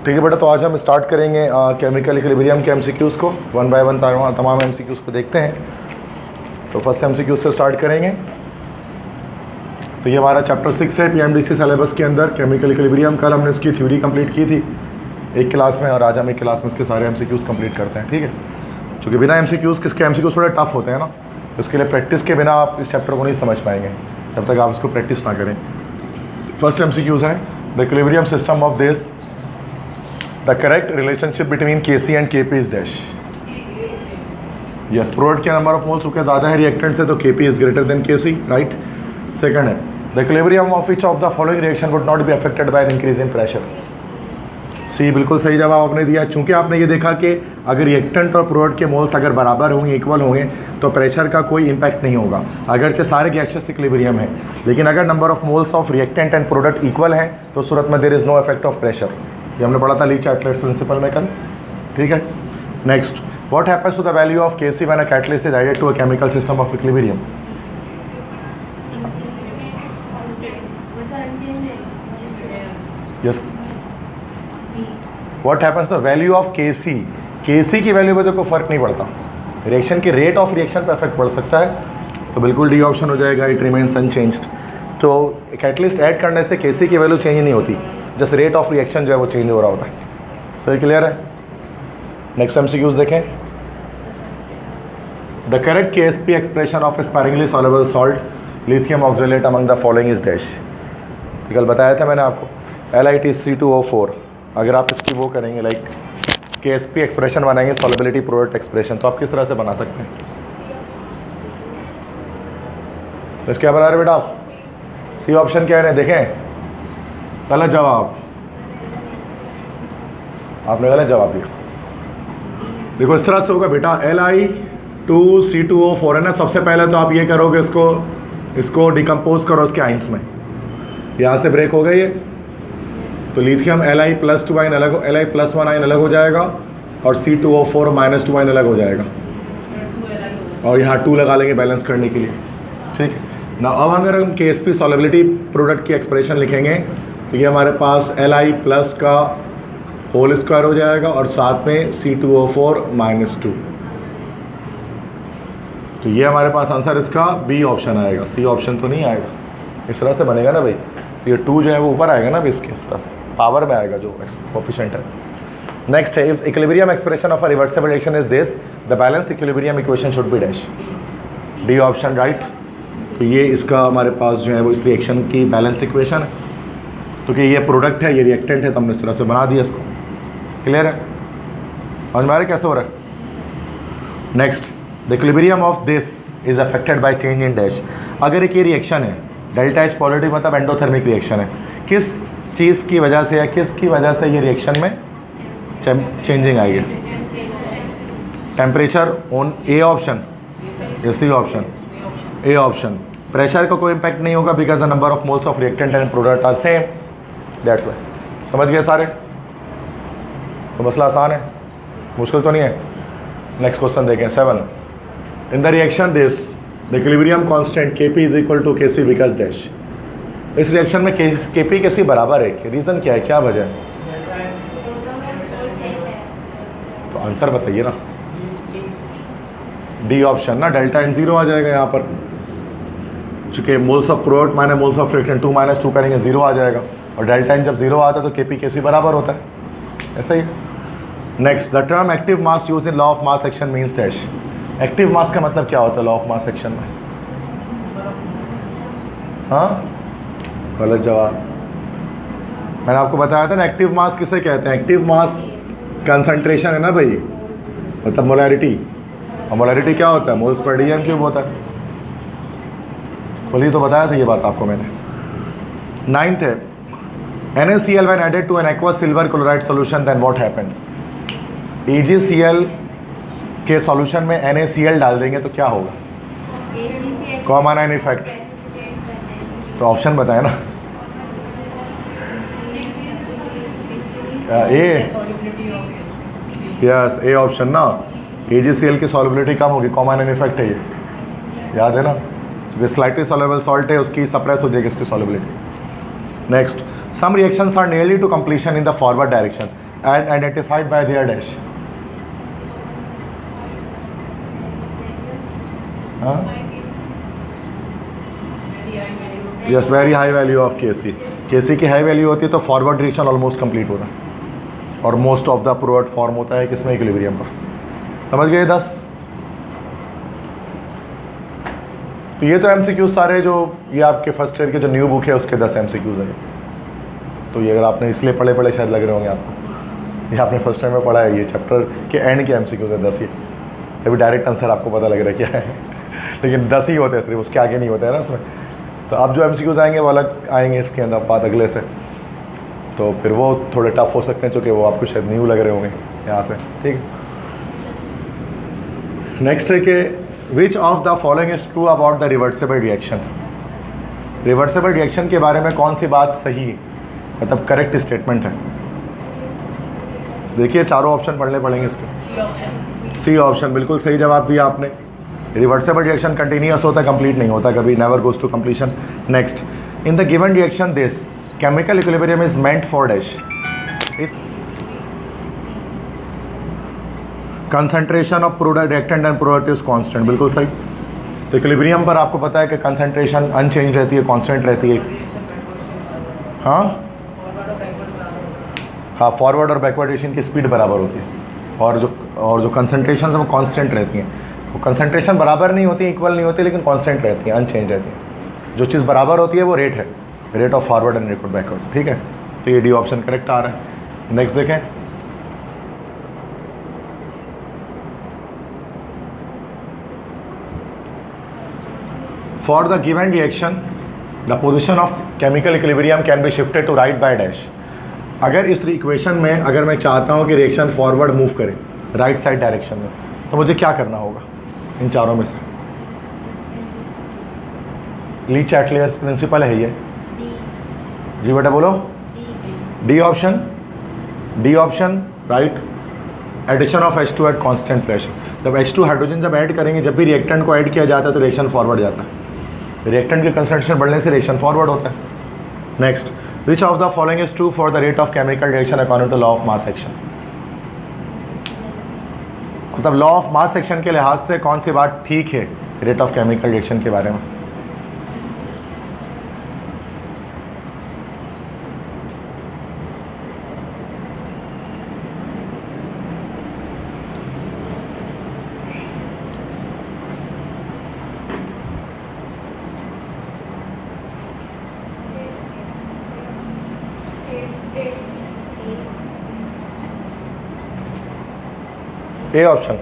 ठीक है बेटा, तो आज हम स्टार्ट करेंगे केमिकल इक्विलिब्रियम के एमसीक्यूज़ को। वन बाय वन तमाम एमसीक्यूज़ को देखते हैं। तो फर्स्ट एमसीक्यू से स्टार्ट करेंगे। तो ये हमारा चैप्टर 6 है पीएमडीसी सिलेबस के अंदर, केमिकल इक्विलिब्रियम। कल हमने इसकी थ्योरी कंप्लीट की थी एक क्लास में, और आज हम एक क्लास में इसके सारे एमसीक्यूज़ कंप्लीट करते हैं। ठीक है, चूँकि बिना एमसीक्यूज़ किसके एमसीक्यूज़ थोड़े टफ होते हैं ना, इसके लिए प्रैक्टिस के बिना आप इस चैप्टर को नहीं समझ पाएंगे जब तक आप इसको प्रैक्टिस ना करें। फर्स्ट एमसीक्यूज़ है the equilibrium system of this, the correct relationship between Kc and Kp is dash. Yes, product के नंबर ऑफ मोल्स चूँकि ज़्यादा है रिएक्टेंट से, तो Kp is greater than Kc, right. Second है the equilibrium of which of the following reaction would not be affected by an increase in pressure. C बिल्कुल सही जवाब आपने दिया। चूँकि आपने ये देखा कि अगर रिएक्टेंट और प्रोडक्ट के मोल्स अगर बराबर होंगे, इक्वल होंगे, तो प्रेशर का कोई इंपैक्ट नहीं होगा, अगरचे सारे गैसेस इक्विलिब्रियम है। लेकिन अगर number of moles of reactant and product equal है तो सूरत में there is no effect of pressure. ये हमने पढ़ा था ली चार्टलेट्स प्रिंसिपल में कल। ठीक है, next, what happens to the value of Kc when a catalyst is added to a chemical system of equilibrium. Yes, what happens to the value of Kc। Kc की value पे तो कोई फर्क नहीं पड़ता, रिएक्शन की रेट ऑफ रिएक्शन पर effect पड़ सकता है, तो बिल्कुल डी ऑप्शन हो जाएगा, इट रिमेन्स अनचेंज्ड। तो कैटलिस्ट ऐड करने से Kc की वैल्यू चेंज नहीं होती, जस्ट रेट ऑफ रिएक्शन जो है वो चेंज हो रहा होता है। सही क्लियर है। नेक्स्ट एमसीक्यूज देखें। The correct KSP expression of sparingly soluble salt lithium oxalate among the following is dash. कल बताया था मैंने आपको LiTC2O4, अगर आप इसकी वो करेंगे लाइक KSP एक्सप्रेशन बनाएंगे, सॉल्युबिलिटी प्रोडक्ट एक्सप्रेशन, तो आप किस तरह से बना सकते हैं। तो क्या बता रहे बेटा आप, सी ऑप्शन क्या है, देखें गलत जवाब, आपने गलत जवाब दिया। देखो इस तरह से होगा बेटा, Li2C2O4 है ना। सबसे पहले तो आप ये करोगे, इसको डिकम्पोज करो उसके आइंस में, यहाँ से ब्रेक हो गई है, तो लिथियम Li+2 आइन अलग, Li+1 आइन अलग हो जाएगा, और C2O4 -2 आइन अलग हो जाएगा, और यहाँ 2 लगा लेंगे बैलेंस करने के लिए। ठीक है ना। अब अगर हम KSP सॉल्युबिलिटी प्रोडक्ट की एक्सप्रेशन लिखेंगे तो ये हमारे पास Li+ का होल स्क्वायर हो जाएगा, और साथ में C2O4 -2, तो ये हमारे पास आंसर इसका बी ऑप्शन आएगा, सी ऑप्शन तो नहीं आएगा। इस तरह से बनेगा ना भाई, तो ये 2 जो है वो ऊपर आएगा ना भी, इसके इस तरह से पावर में आएगा जो कोफिशिएंट है। नेक्स्ट है, if equilibrium expression of a reversible reaction is this, the balanced equilibrium equation should be dash. D option right. तो ये इसका हमारे पास जो है वो इस रिएक्शन की बैलेंस्ड इक्वेशन है, तो कि ये प्रोडक्ट है, ये रिएक्टेंट है, तो हमने इस तरह से बना दिया इसको। क्लियर है, और हमारे कैसे हो रहा है। Next, the equilibrium of this is affected by change in dash. अगर एक ये रिएक्शन है डेल्टा H पॉजिटिव, मतलब एंडोथर्मिक रिएक्शन है, किस चीज़ की वजह से या किसकी वजह से ये रिएक्शन में चेंजिंग आएगी। टेम्परेचर ऑन ए ऑप्शन या C option, A option. Pressure का कोई इम्पैक्ट नहीं होगा, because the number of moles of reactant and product are same, that's why. समझ गए सारे, तो मसला आसान है, मुश्किल तो नहीं है। नेक्स्ट क्वेश्चन देखें 7। In the reaction this the equilibrium constant Kp is equal to Kc because dash. इस रिएक्शन में Kp Kc बराबर है, रीज़न क्या है, क्या वजह है, तो आंसर बताइए ना। डी ऑप्शन ना, डेल्टा N 0 आ जाएगा यहाँ पर, चूँकि moles of product minus moles of reactant 2 - 2 करेंगे 0 आ जाएगा, और डेल्टा N जब 0 आता है तो Kp Kc बराबर होता है, ऐसा ही। Next, the term active mass use in law of mass action means dash. Active mass का मतलब क्या होता है लॉ ऑफ मास एक्शन में। हाँ, गलत जवाब। मैंने आपको बताया था ना, एक्टिव मास किसे कहते हैं। एक्टिव मास कंसंट्रेशन है ना भाई, मतलब मोलैरिटी, और मोलैरिटी क्या होता है, मोल्स पर DM क्यूब होता है। बोलिए, तो बताया था ये बात आपको मैंने। 9th है, NaCl when added to an aqueous silver chloride solution then what happens। EgCl के सॉल्यूशन में NaCl डाल देंगे तो क्या होगा, कॉमन आयन इफेक्ट, तो ऑप्शन बताए ना। ए, यस, ए ऑप्शन ना, AgCl की सॉल्युबिलिटी कम होगी, कॉमन आयन इफेक्ट है ये, याद है ना। जो स्लाइटली सॉल्युबल सॉल्ट है उसकी सप्रेस हो जाएगी इसकी solubility. Next, some reactions are nearly to completion in the forward direction. and identified by their dash. Yes, very high value of KC. KC की हाई वैल्यू होती है तो फॉरवर्ड डायरेक्शन ऑलमोस्ट कंप्लीट होता है और most of the product form होता है किसमें, इक्विलिब्रियम पर. समझ गए 10. तो ये तो MCQs सारे जो ये आपके फर्स्ट ईयर के जो न्यू बुक है उसके 10 MCQs हैं. तो ये अगर आपने इसलिए पढ़े शायद लग रहे होंगे आपको, ये आपने फर्स्ट टाइम में पढ़ा है, ये चैप्टर के एंड के MCQs है 10 ही. अभी डायरेक्ट आंसर आपको पता लग रहा है क्या है लेकिन 10 ही होते हैं सिर्फ, उसके आगे नहीं होते हैं ना उसमें. तो अब जो MCQs आएंगे वो अलग आएंगे इसके अंदर बात अगले से, तो फिर वो थोड़े टफ हो सकते हैं क्योंकि वो आपको शायद न्यू लग रहे होंगे यहाँ से. ठीक. नेक्स्ट है कि विच of the following is true about the reversible reaction. Reversible reaction के बारे में कौन सी बात सही है, मतलब करेक्ट स्टेटमेंट है. देखिए चारों ऑप्शन पढ़ने पड़ेंगे इसके. सी ऑप्शन बिल्कुल सही जवाब दिया आपने. रिवर्सिबल रिएक्शन कंटिन्यूअस होता है, कंप्लीट नहीं होता कभी, never goes to completion. Next, in the given reaction this chemical equilibrium is meant for dash. Concentration of product reactant and product is constant. बिल्कुल सही. तो इक्विलिब्रियम पर आपको पता है कि कंसंट्रेशन अनचेंज रहती है, कांस्टेंट रहती है. हाँ, फॉरवर्ड और बैकवर्ड रिएक्शन की स्पीड बराबर होती है और जो कंसंट्रेशन है वो कांस्टेंट रहती हैं. वो कंसंट्रेशन बराबर नहीं होती, इक्वल नहीं होती, लेकिन कांस्टेंट रहती है, अनचेंज रहती है. जो चीज़ बराबर होती है वो रेट है, rate of forward and rate of backward. ठीक है, तो ये डी ऑप्शन करेक्ट आ रहा है. नेक्स्ट देखें. For the given reaction the position of chemical equilibrium can be shifted to right by dash. अगर इस इक्वेशन में अगर मैं चाहता हूँ कि रिएक्शन फॉरवर्ड मूव करे राइट साइड डायरेक्शन में, तो मुझे क्या करना होगा इन चारों में से. ली चैटलियर्स प्रिंसिपल है ये. जी बेटा बोलो. D option. D option right. Addition of H2 at constant pressure. जब H2 हाइड्रोजन जब ऐड करेंगे, जब भी रिएक्टेंट को ऐड किया जाता है तो रिएक्शन फॉरवर्ड जाता है. रिएक्टेंट की कंसंट्रेशन बढ़ने से रिएक्शन फॉरवर्ड होता है. Next, which of the following is true for the rate of chemical reaction according to law of mass action. मतलब लॉ ऑफ मास सेक्शन के लिहाज से कौन सी बात ठीक है रेट ऑफ केमिकल रिएक्शन के बारे में. A option.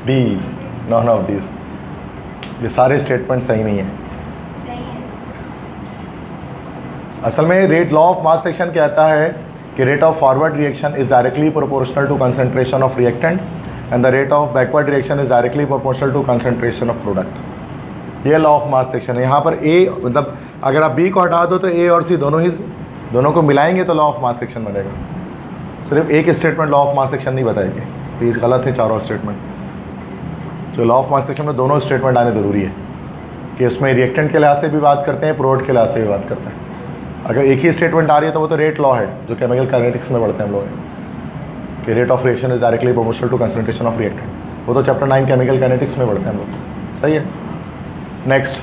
D, none of this. ये सारे स्टेटमेंट सही नहीं है. असल में rate law of mass section कहता है कि rate of forward reaction is directly proportional to concentration of reactant and the rate of backward reaction is directly proportional to concentration of product. ये लॉ ऑफ मास सेक्शन है. यहाँ पर ए मतलब अगर आप बी को हटा दो तो ए और सी दोनों को मिलाएंगे तो लॉ ऑफ मास सेक्शन बनेगा. सिर्फ एक statement law of mass section नहीं बताएगी, प्लीज़ गलत है चारों स्टेटमेंट. तो लॉ ऑफ मास सेक्शन में दोनों स्टेटमेंट आने ज़रूरी है कि उसमें रिएक्टेंट के लिहाज से भी बात करते हैं, प्रोडक्ट के लिहाज से भी बात करते हैं. अगर एक ही स्टेटमेंट आ रही है तो वो तो रेट लॉ है जो केमिकल काइनेटिक्स में पढ़ते हैं हम लोग कि rate of reaction is directly proportional to concentration of reactant. वो तो चैप्टर 9 केमिकल काइनेटिक्स में पढ़ते हैं हम लोग. सही है. Next,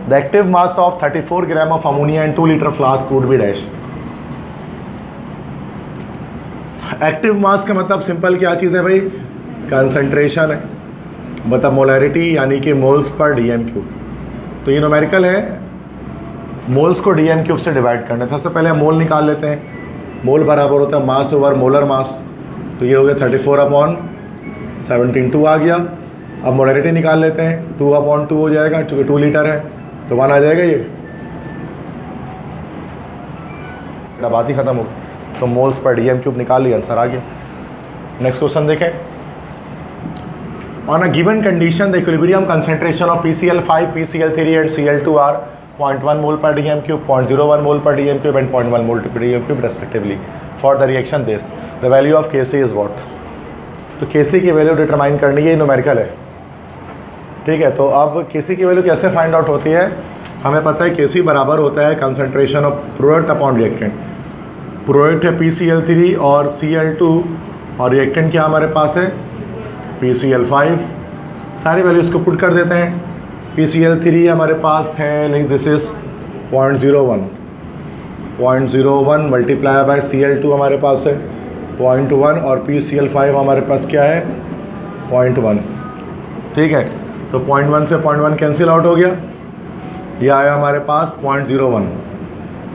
the active mass of 34 gram of ammonia and 2 litre flask would be dash. Active mass का मतलब सिंपल क्या चीज़ है भाई, कंसंट्रेशन है, मतलब मोलैरिटी यानी कि मोल्स पर डीएम क्यूब. तो ये न्यूमेरिकल है, मोल्स को डीएम क्यूब से डिवाइड करना है. सबसे पहले हम मोल निकाल लेते हैं. मोल बराबर होता है मास ओवर मोलर मास. तो ये हो गया 34/17, 2 आ गया. अब मोलैरिटी निकाल लेते हैं, 2/2 हो जाएगा क्योंकि 2 लीटर है तो 1 आ जाएगा. ये बात ही खत्म हो गई. तो मोल्स पर डीएम क्यूब निकाल लिया, आंसर आ गया. नेक्स्ट क्वेश्चन देखें. On a given condition the equilibrium concentration of PCl5, PCl3 and Cl2 are 0.1 mole per dm cube, 0.01 mole per dm cube and 0.1 mole per dm cube respectively. For the reaction this the value of Kc is what. तो Kc की value determine करनी है, numerical है. ठीक है, तो अब Kc की वैल्यू कैसे फाइंड आउट होती है. हमें पता है Kc बराबर होता है concentration of product upon reactant. Product है PCl3 और Cl2 और रिएक्टेंट क्या हमारे पास है PCl5। सारी वैल्यूज़ को पुट कर देते हैं। PCl3 हमारे पास है like this is 0.01 multiply by Cl2 हमारे पास है 0.1 और PCl5 हमारे पास क्या है 0.1। ठीक है, तो 0.1 से 0.1 कैंसिल आउट हो गया, ये आया हमारे पास 0.01।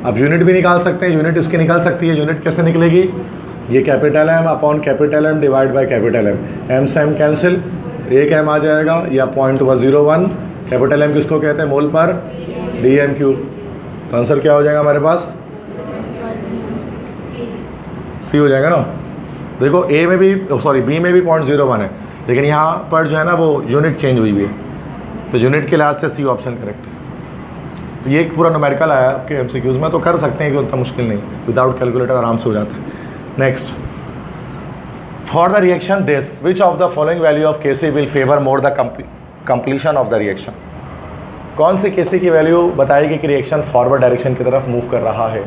अब यूनिट भी निकाल सकते हैं, यूनिट इसकी निकल सकती है। यूनिट कैसे निकलेगी, ये capital M upon capital M divide by capital M, M से एम कैंसिल, एक एम आ जाएगा या 0.01। कैपिटल एम किसको कहते हैं, मोल पर dm³। तो आंसर क्या हो जाएगा हमारे पास, सी हो जाएगा ना। देखो ए में भी सॉरी बी में भी 0.01 है, लेकिन यहाँ पर जो है ना वो यूनिट चेंज हुई है, तो यूनिट के लिहाज से सी ऑप्शन करेक्ट है। तो ये एक पूरा न्यूमेरिकल आया आपके एमसीक्यूज़ में, तो कर सकते हैं कि उतना मुश्किल नहीं, विदाउट कैलकुलेटर आराम से हो जाता है। Next, for the reaction this which of the following value of Kc will favour more the completion of the reaction. कौन सी Kc की वैल्यू बताएगी कि रिएक्शन फॉरवर्ड डायरेक्शन की तरफ मूव कर रहा है।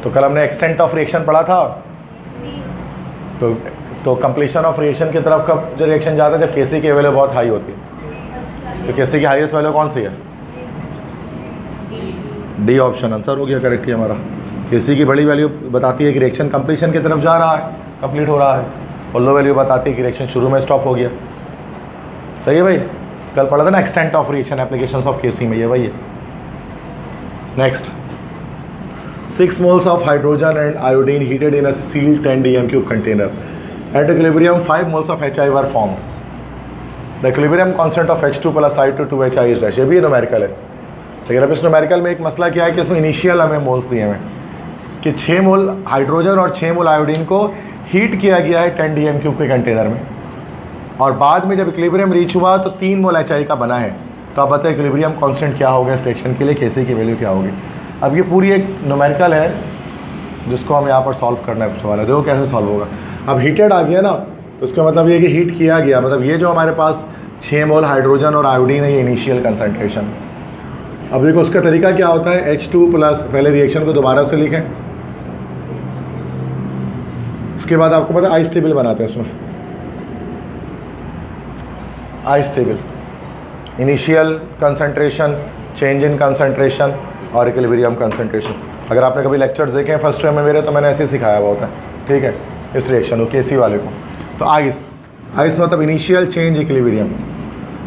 तो कल हमने एक्सटेंट ऑफ रिएक्शन पढ़ा था, तो कंप्लीशन ऑफ रिएक्शन की तरफ कब जो रिएक्शन जाता है जब Kc की वैल्यू बहुत हाई होती है। तो Kc की हाईएस्ट वैल्यू कौन सी है, डी ऑप्शन आंसर हो गया करेक्ट ही हमारा। Kc की बड़ी वैल्यू बताती है कि रिएक्शन कंप्लीशन की तरफ जा रहा है, कंप्लीट हो रहा है, और लो वैल्यू बताती है कि रिएक्शन शुरू में स्टॉप हो गया। सही है भाई, कल पढ़ा था ना extent of reaction applications of Kc में, ये वही है। Next, 6 moles of hydrogen and iodine heated in a sealed 10 dm³ container. At equilibrium 5 moles of HI were formed. The equilibrium constant of H2 plus I2 2HI is dash। ये भी numerical है, लेकिन अब इस न्यूमेरिकल में एक मसला क्या है कि इसमें इनिशियल हमें मोल्स दिए हैं कि 6 मोल हाइड्रोजन और 6 मोल आयोडीन को हीट किया गया है 10 dm³ के कंटेनर में, और बाद में जब इक्विलिब्रियम रीच हुआ तो 3 मोल HI का बना है। तो आप बताएं इक्विलिब्रियम कांस्टेंट क्या होगा इस रिएक्शन के लिए, Kc की वैल्यू क्या होगी। अब ये पूरी एक न्यूमेरिकल है जिसको हम यहाँ पर सॉल्व करना है वाला, देखो कैसे सॉल्व होगा। अब हीटेड आ गया ना, तो उसका मतलब ये कि हीट किया गया, मतलब ये जो हमारे पास 6 मोल हाइड्रोजन और आयोडीन है ये इनिशियल कंसनट्रेशन। अब देखो उसका तरीका क्या होता है, H2 प्लस, पहले रिएक्शन को दोबारा से लिखें, इसके बाद आपको पता है आइस टेबल बनाते हैं उसमें, ice table, initial concentration, change in concentration और इक्विलिब्रियम कंसंट्रेशन। अगर आपने कभी लेक्चर्स देखे हैं फर्स्ट ईयर में मेरे, तो मैंने ऐसे ही सिखाया हुआ होता है, ठीक है, इस रिएक्शन को Kc वाले को। तो आइस, आइस मतलब इनिशियल चेंज इक्विलिब्रियम।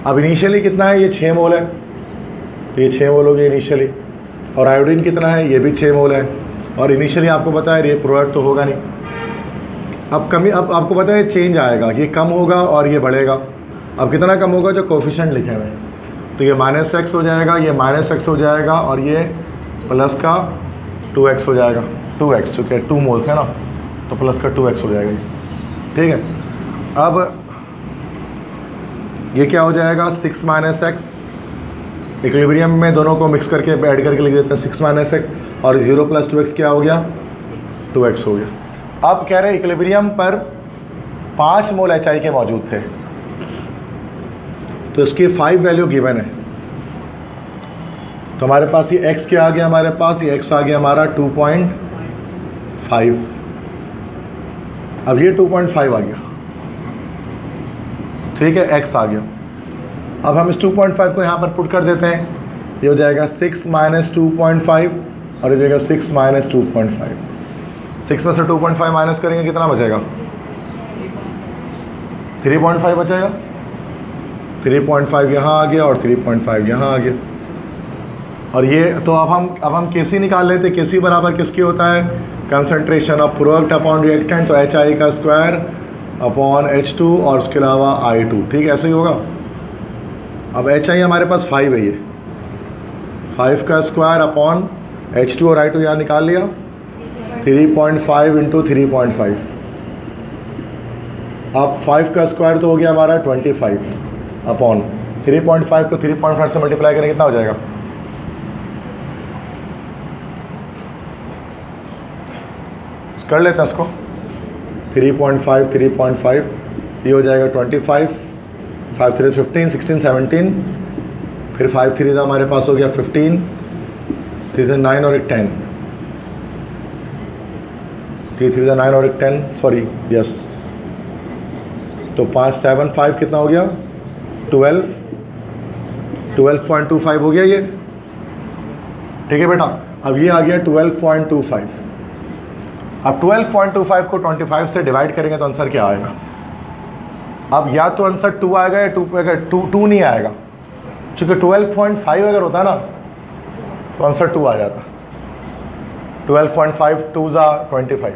अब इनिशियली कितना है, ये 6 मोल है, ये 6 मोल हो गया इनिशियली, और आयोडीन कितना है, ये भी 6 मोल है, और इनिशियली आपको पता है ये प्रोडक्ट तो होगा नहीं। अब कमी, अब आपको पता है चेंज आएगा, ये कम होगा और ये बढ़ेगा। अब कितना कम होगा, जो कोफिशिएंट लिखे हुए हैं, तो ये -x हो जाएगा, ये -x हो जाएगा, और ये प्लस का 2x हो जाएगा, 2x क्योंकि 2 मोल्स है ना, तो प्लस का 2x हो जाएगा ये, ठीक है। अब ये क्या हो जाएगा, 6 - x, इक्विलिब्रियम में दोनों को मिक्स करके ऐड करके लिख देते हैं 6 - x, और 0 + 2x क्या हो गया, 2x हो गया। अब कह रहे हैं इक्विलिब्रियम पर 5 मोल HI के मौजूद थे, तो इसकी 5 वैल्यू गिवन है। तो हमारे पास ये x क्या आ गया, हमारे पास ये x आ गया हमारा 2.5। अब ये 2.5 आ गया, ठीक है, x आ गया। अब हम इस 2.5 को यहाँ पर पुट कर देते हैं, ये हो जाएगा 6 - 2.5 और ये जाएगा 6 - 2.5। 6 में से 2.5 माइनस करेंगे कितना बचेगा, 3.5 बचेगा। 3.5 यहाँ आ गया और 3.5 यहाँ आ गया। और ये तो अब हम Kc निकाल लेते। Kc बराबर किसकी होता है, concentration of product upon reactant, तो HI का स्क्वायर अपॉन H2 और उसके अलावा I2, ठीक है, ऐसे ही होगा। अब HI हमारे पास 5 है, ये 5 का स्क्वायर अपॉन H2 और I2 यहाँ निकाल लिया, 3.5 × 3.5। अब 5 का स्क्वायर तो हो गया हमारा 25 अपॉन 3.5 को 3.5 से मल्टीप्लाई करेंगे कितना हो जाएगा, कर लेते हैं इसको, 3.5 ये हो जाएगा 25, 5 3 15, 16 17, फिर 5 3 हमारे पास हो गया 15, 3 से 9 और एक 10, 3 3 9 और एक 10, सॉरी यस, तो 5 7 5 कितना हो गया 12, 12.25 हो गया ये, ठीक है बेटा। अब ये आ गया 12.25। अब 12.25 को 25 से डिवाइड करेंगे तो आंसर क्या आएगा? अब या तो आंसर 2 आएगा या 2 आएगा, 2 नहीं आएगा, चूँकि 12.5 अगर होता ना तो आंसर 2 आ जाता। 12.5 2 ज़ा 25,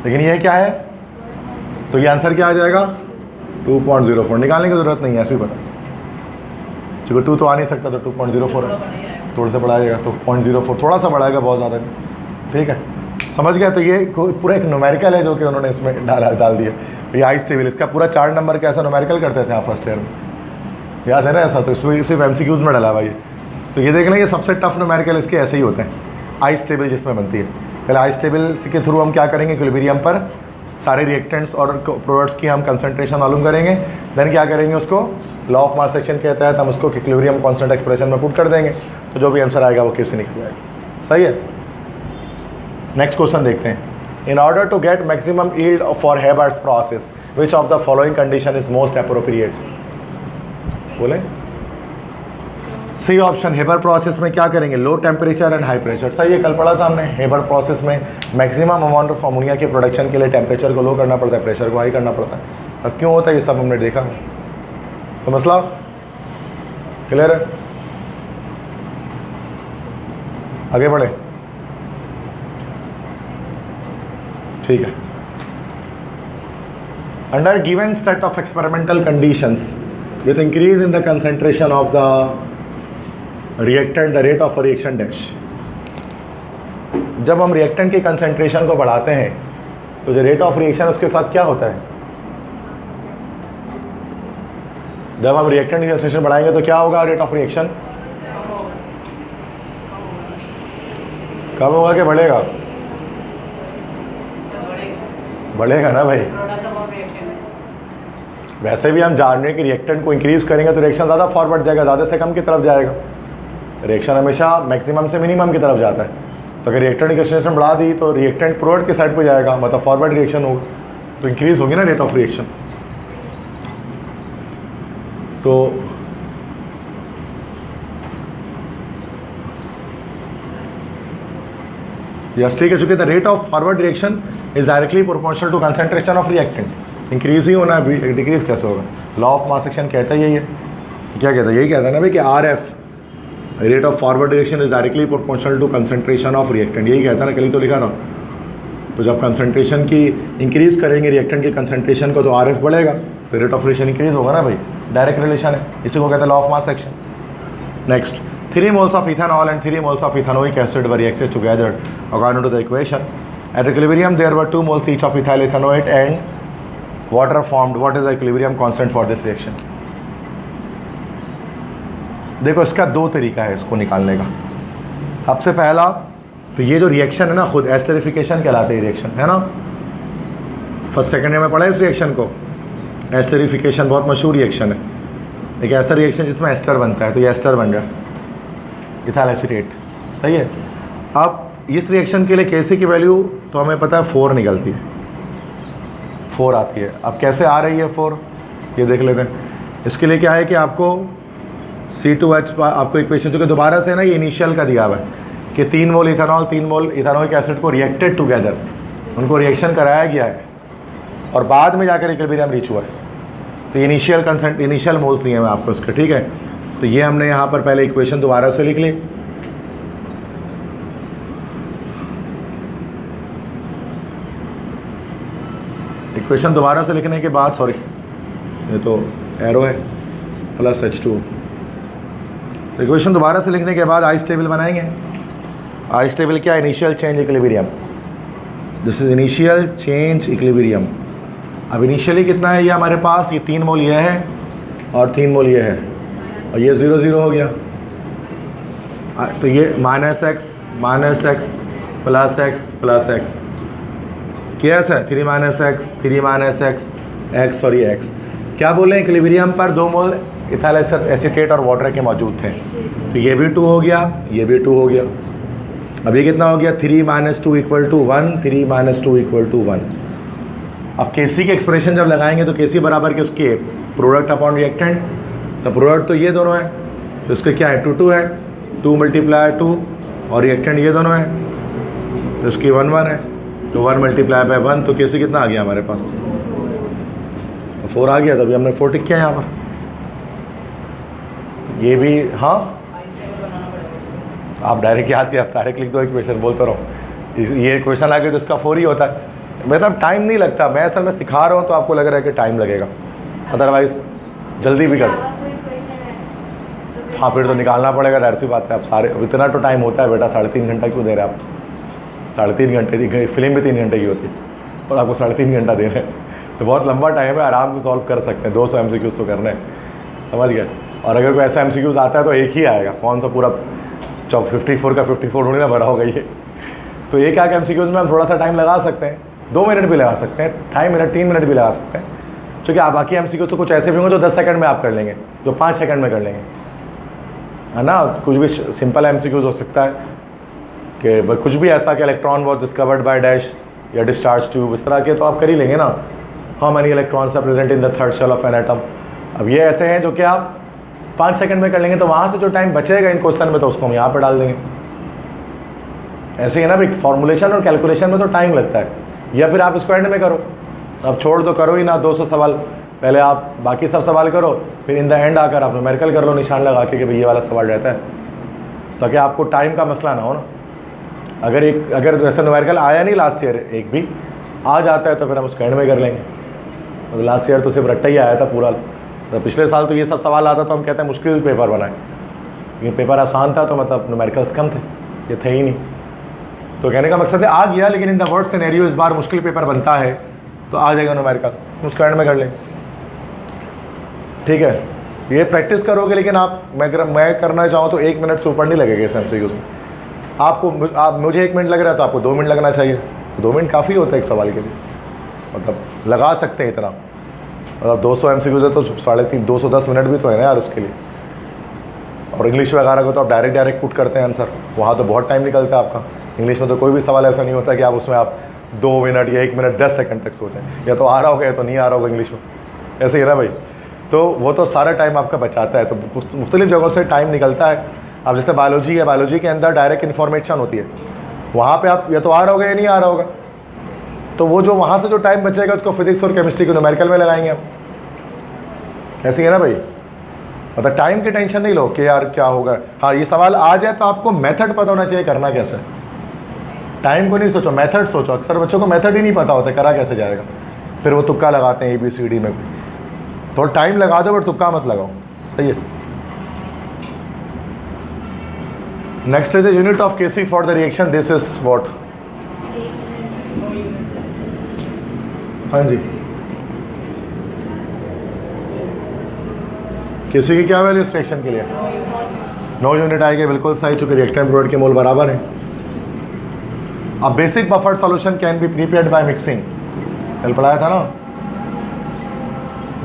लेकिन ये क्या है, तो ये आंसर क्या आ जाएगा 2.04। निकालने की ज़रूरत नहीं है, ऐसे ही पता, चूँकि 2 तो आ नहीं सकता, तो 2.04 है, थोड़ा सा बढ़ाएगा तो 0.04, थोड़ा सा बढ़ाएगा, बहुत ज़्यादा नहीं, ठीक है, समझ गया। तो ये पूरा एक न्यूमेरिकल है जो कि उन्होंने इसमें डाल दिया। ये आइस टेबल, इसका पूरा 4 नंबर का ऐसा न्यूमेरिकल करते थे आप फर्स्ट ईयर में, याद है ना ऐसा, तो इसमें सिर्फ MCQs में डाला भाई। तो ये देख लें, ये सबसे टफ न्यूमेरिकल इसके ऐसे ही होते हैं, आइस टेबल जिसमें बनती है। पहले आइस टेबल के थ्रू हम क्या करेंगे, इक्विलिब्रियम पर सारे रिएक्टेंट्स और प्रोडक्ट्स की हम कंसंट्रेशन मालूम करेंगे, देन क्या करेंगे, उसको लॉ ऑफ मास सेक्शन के तहत हम उसको इक्विलिब्रियम कांस्टेंट एक्सप्रेशन में पुट कर देंगे, तो जो भी आंसर आएगा वो कैसे निकल जाएगा। सही है। नेक्स्ट क्वेश्चन देखते हैं। In order to get maximum yield for Haber's process which of the following condition is most appropriate? बोले सी ऑप्शन। हेबर प्रोसेस में क्या करेंगे, low temperature and high pressure. सही है, कल पढ़ा था हमने, हेबर प्रोसेस में मैक्सिमम अमाउंट ऑफ अमोनिया के प्रोडक्शन के लिए टेम्परेचर को लो करना पड़ता है, प्रेशर को हाई करना पड़ता है। अब क्यों होता है ये सब हमने देखा, तो मसला क्लियर है। आगे बढ़े, ठीक है। Under given set of experimental conditions with increase in the concentration of the reactant, the rate of reaction dash। जब हम रिएक्टेंट की कंसंट्रेशन को बढ़ाते हैं तो जो रेट ऑफ रिएक्शन उसके साथ क्या होता है, जब हम रिएक्टेंट की कंसंट्रेशन बढ़ाएंगे तो क्या होगा, रेट ऑफ रिएक्शन कम होगा कि बढ़ेगा? बढ़ेगा ना भाई। वैसे भी हम जान रहे हैं कि रिएक्टेंट को इंक्रीज करेंगे तो रिएक्शन ज़्यादा फॉरवर्ड जाएगा, ज़्यादा से कम की तरफ जाएगा। रिएक्शन हमेशा मैक्सिमम से मिनिमम की तरफ जाता है, तो अगर रिएक्टेंट की कंसंट्रेशन बढ़ा दी तो रिएक्टेंट प्रोडक्ट के साइड पे जाएगा, मतलब फॉरवर्ड रिएक्शन होगा, तो इंक्रीज होगी ना रेट ऑफ रिएक्शन। तो यस, ठीक है, चूंकि the rate of forward reaction is directly proportional to concentration of reactant. Increase ही होना है, डिक्रीज कैसे होगा? लॉ ऑफ मास सेक्शन कहता है यही है। क्या कहता है? यही कहता है ना भाई कि RF rate of forward direction is directly proportional to concentration of reactant, यही कहता है ना, कल ही तो लिखा था। तो जब कंसंट्रेशन की इंक्रीज करेंगे रिएक्टेंट की कंसंट्रेशन को तो RF बढ़ेगा, तो रेट ऑफ रिएक्शन इंक्रीज होगा ना भाई, डायरेक्ट रिलेशन है, इसी को कहते हैं law of mass section. Next, 3 moles of ethanol and 3 moles of ethanoic acid were reacted together according to the equation. At equilibrium there were 2 moles each of ethyl ethanoate and water formed. What is the equilibrium constant for this reaction? देखो इसका 2 तरीका है इसको निकालने का। सबसे पहला तो ये जो रिएक्शन है ना, खुद एस्टरिफिकेशन कहलाते हैं रिएक्शन, है ना, फर्स्ट सेकेंड ईयर में पढ़ा इस रिएक्शन को। एस्टरिफिकेशन बहुत मशहूर रिएक्शन है, एक ऐसा रिएक्शन जिसमें एस्टर बनता है, तो ये एस्टर बन गया इथाइल एसीटेट। सही है। अब इस रिएक्शन के लिए Kc की वैल्यू तो हमें पता है 4 निकलती है, 4 आती है। अब कैसे आ रही है 4, ये देख लेते हैं। इसके लिए क्या है कि आपको C2H आपको इक्वेशन, चूँकि दोबारा से ना ये इनिशियल का दिया हुआ है कि 3 मोल इथेनॉल 3 मोल इथेनॉइक एसिड को रिएक्टेड टुगेदर, उनको रिएक्शन कराया गया है और बाद में जाकर इक्विलिब्रियम रीच हुआ है। तो इनिशियल मोल्स दिए हैं आपको इसके, ठीक है। तो ये हमने यहाँ पर पहले इक्वेशन दोबारा से लिख ली। इक्वेशन दोबारा से लिखने के बाद, सॉरी ये तो एरो है, प्लस H2। तो इक्वेशन दोबारा से लिखने के बाद आइस टेबल बनाएंगे। आइस टेबल क्या? Initial change equilibrium. This is initial change equilibrium. अब इनिशियली कितना है ये हमारे पास, ये 3 मोल ये है और 3 मोल ये है, और ये 0 0 हो गया। तो ये -x plus x plus x, क्या है 3 - x 3 - x एक्स और ये एक्स। क्या बोले, इक्विलिब्रियम पर 2 मोल इथाइल एसीटेट और वाटर के मौजूद थे, तो ये भी 2 हो गया, ये भी 2 हो गया। अब ये कितना हो गया, 3 - 2 = 1, 3 - 2 = 1। अब केसी के एक्सप्रेशन जब लगाएंगे तो केसी बराबर किसके, प्रोडक्ट अपॉन रिएक्टेंट, तो प्रोडक्ट तो ये दोनों है, तो इसके क्या है 2 है, 2 × 2 और रिएक्टेंट ये दोनों है, तो इसकी 1 1 है, तो 1 × 1, तो केसी कितना आ गया हमारे पास, तो 4 आ गया, तभी हमने 4 टिक किया यहाँ पर। ये भी हाँ, आप डायरेक्ट याद किया, आप डायरेक्ट लिख दो इक्वेशन, बोलता रहो ये क्वेश्चन आ गया तो इसका 4 ही होता है, मतलब टाइम नहीं लगता। मैं असल में सिखा रहा हूँ तो आपको लग रहा है कि टाइम लगेगा, अदरवाइज जल्दी भी कर सकते। हाँ फिर तो निकालना पड़ेगा, ज़ाहिर सी बात है। आप सारे इतना तो टाइम होता है बेटा, 3.5 घंटा क्यों दे रहे हैं आप, 3.5 घंटे की फिल्म भी 3 घंटे की होती है और आपको 3.5 घंटा दे रहे हैं, तो बहुत लंबा टाइम है, आराम से सॉल्व कर सकते हैं। 200 MCQs तो करने हैं, समझ गए। और अगर कोई ऐसा MCQs आता है तो एक ही आएगा, कौन सा पूरा 54 का 54 थोड़ी ना भरा होगा ये। तो एक आके MCQs में हम थोड़ा सा टाइम लगा सकते हैं, 2 मिनट भी लगा सकते हैं, 2.5 मिनट 3 मिनट भी लगा सकते हैं, क्योंकि आप बाकी MCQs तो कुछ ऐसे भी होंगे जो 10 सेकंड में आप कर लेंगे, जो 5 सेकंड में कर लेंगे, है ना। कुछ भी सिंपल MCQs हो सकता है कि कुछ भी ऐसा कि electron was discovered by dash या डिस्चार्ज ट्यूब, इस तरह के तो आप कर ही लेंगे ना। How many electrons are present in the third shell of an atom. अब ये ऐसे हैं जो कि आप 5 सेकंड में कर लेंगे, तो वहाँ से जो टाइम बचेगा इन क्वेश्चन में तो उसको हम यहाँ पर डाल देंगे। ऐसे ही ना भाई, फॉर्मुलेशन और कैलकुलेशन में तो टाइम लगता है, या फिर आप इसको एंड में करो, अब छोड़ दो, करो ही ना 200 सवाल, पहले आप बाकी सब सवाल करो, फिर इन द एंड आकर आप न्यूमेरिकल कर लो निशान लगा के कि भाई ये वाला सवाल रहता है, ताकि आपको टाइम का मसला ना हो ना। अगर वैसा न्यूमेरिकल आया नहीं लास्ट ईयर, एक भी आ जाता है तो फिर हम उसको एंड में कर लेंगे। तो लास्ट ईयर तो सिर्फ रट्टा ही आया था पूरा, तो पिछले साल तो ये सब सवाल आता तो हम कहते हैं मुश्किल पेपर बनाए, ये पेपर आसान था तो मतलब न्यूमेरिकल्स कम थे, ये थे ही नहीं। तो कहने का मकसद है आ गया, लेकिन इन द वर्ड सिनेरियो इस बार मुश्किल पेपर बनता है तो आ जाएगा न्यूमेरिकल, उसको एंड में कर लेंगे, ठीक है। ये प्रैक्टिस करोगे, लेकिन मैं करना चाहूँ तो 1 मिनट से ऊपर नहीं लगेगा इस MCQs में। मुझे 1 मिनट लग रहा है तो आपको 2 मिनट लगना चाहिए, 2 मिनट काफ़ी होता है एक सवाल के लिए, मतलब लगा सकते हैं इतना। मतलब 200 MCQs है तो 210 मिनट भी तो है ना यार उसके लिए। और इंग्लिश वगैरह को तो आप डायरेक्ट पुट करते हैं आंसर, वहाँ तो बहुत टाइम निकलता है आपका। इंग्लिश में तो कोई भी सवाल ऐसा नहीं होता कि आप उसमें आप 2 मिनट या 1 मिनट 10 सेकंड तक सोचें, या तो आ रहा होगा या तो नहीं आ रहा होगा इंग्लिश में, ऐसे ही ना भाई। तो वो तो सारा टाइम आपका बचाता है, तो मुख्तलिफ जगहों से टाइम निकलता है। अब जैसे बायोलॉजी है, बायोलॉजी के अंदर डायरेक्ट इन्फॉर्मेशन होती है, वहाँ पे आप या तो आ रहा होगा या नहीं आ रहा होगा, तो वो जो वहाँ से जो टाइम बचेगा उसको फिजिक्स और केमिस्ट्री को न्यूमेरिकल में लगाएंगे हम, ऐसे ही है ना भाई। मतलब टाइम की टेंशन नहीं लो कि यार क्या होगा। हाँ, ये सवाल आ जाए तो आपको मेथड पता होना चाहिए करना कैसे, टाइम को नहीं सोचो, मेथड सोचो। अक्सर बच्चों को मेथड ही नहीं पता होता करा कैसे जाएगा, फिर वो तुक्का लगाते हैं ABCD में। थोड़ा टाइम लगा दो बट तुक्का मत लगाओ, सही है। Next is the unit of Kc for the reaction, this is what. हाँ जी, Kc की क्या वैल्यू इस रिएक्शन के लिए, 9 यूनिट आएगी, बिल्कुल सही, चूंकि रिएक्टेंट प्रोडक्ट के मोल बराबर है। अब basic buffer solution can be prepared by mixing, कल पढ़ाया था ना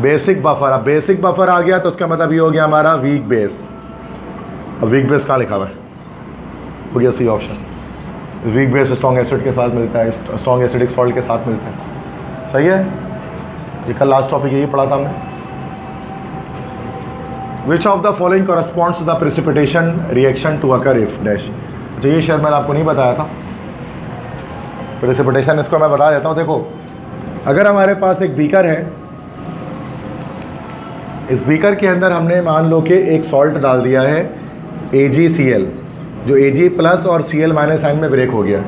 बेसिक बफर। अब बेसिक बफर आ गया तो उसका मतलब ये हो गया हमारा वीक बेस। अब वीक बेस कहाँ लिखा हुआ है, हो गया C option. Weak base strong acid के साथ मिलता है, स्ट्रॉन्ग एसिडिक सॉल्ट के साथ मिलता है, सही है। ये कल लास्ट टॉपिक यही पढ़ा था हमने। Which of the following corresponds to the precipitation reaction to occur if dash. अच्छा, ये शायद मैंने आपको नहीं बताया था प्रेसिपिटेशन, इसको मैं बता देता हूँ। देखो, अगर हमारे पास एक बीकर है, इस बीकर के अंदर हमने मान लो कि एक सॉल्ट डाल दिया है AgCl, जो Ag+ और Cl- साइन में ब्रेक हो गया।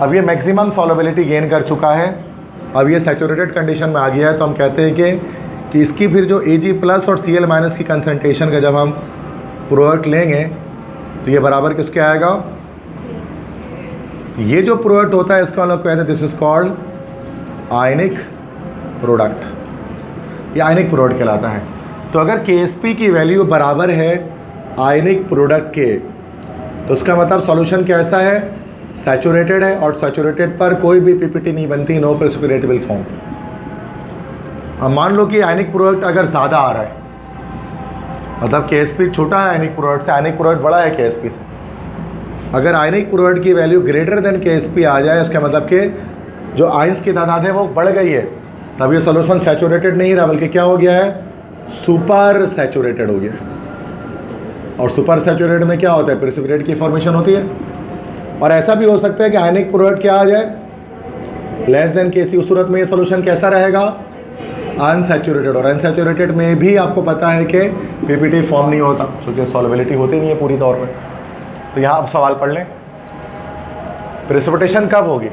अब ये मैक्सिमम सॉल्युबिलिटी गेन कर चुका है, अब ये सैचुरेटेड कंडीशन में आ गया है, तो हम कहते हैं कि इसकी फिर जो Ag+ और Cl- की कंसनट्रेशन का जब हम प्रोडक्ट लेंगे तो ये बराबर किसके आएगा, ये जो प्रोडक्ट होता है इसको हम लोग कहते हैं this is called ionic product, ये आयनिक प्रोडक्ट कहलाता है। तो अगर Ksp की वैल्यू बराबर है आयनिक प्रोडक्ट के, तो उसका मतलब सॉल्यूशन कैसा है, सैचुरेटेड है, और सैचुरेटेड पर कोई भी PPT नहीं बनती, नो प्रेसिपिटेबल फॉर्म। अब मान लो कि आयनिक प्रोडक्ट अगर ज़्यादा आ रहा है, मतलब KSP छोटा है आयनिक प्रोडक्ट से, आयनिक प्रोडक्ट बड़ा है KSP से, अगर आयनिक प्रोडक्ट की वैल्यू ग्रेटर देन KSP आ जाए, उसका मतलब कि जो आयंस की तादाद है वो बढ़ गई है, तब ये सोल्यूशन सैचुरेटेड नहीं रहा बल्कि क्या हो गया है, सुपर सैचुरेटेड हो गया। और सुपर सैचुरेटेड में क्या होता है, प्रेसिपिटेट की फॉर्मेशन होती है। और ऐसा भी हो सकता है कि आयनिक प्रोडक्ट क्या आ जाए, लेस देन KC, उस सूरत में ये सोल्यूशन कैसा रहेगा, अनसैचुरेटेड। और अनसैचुरेटेड में भी आपको पता है कि PPT फॉर्म नहीं होता, क्योंकि सॉल्युबिलिटी होती नहीं है पूरी तौर पे। तो यहाँ अब सवाल पढ़ लें, प्रेसिपिटेशन कब होगी,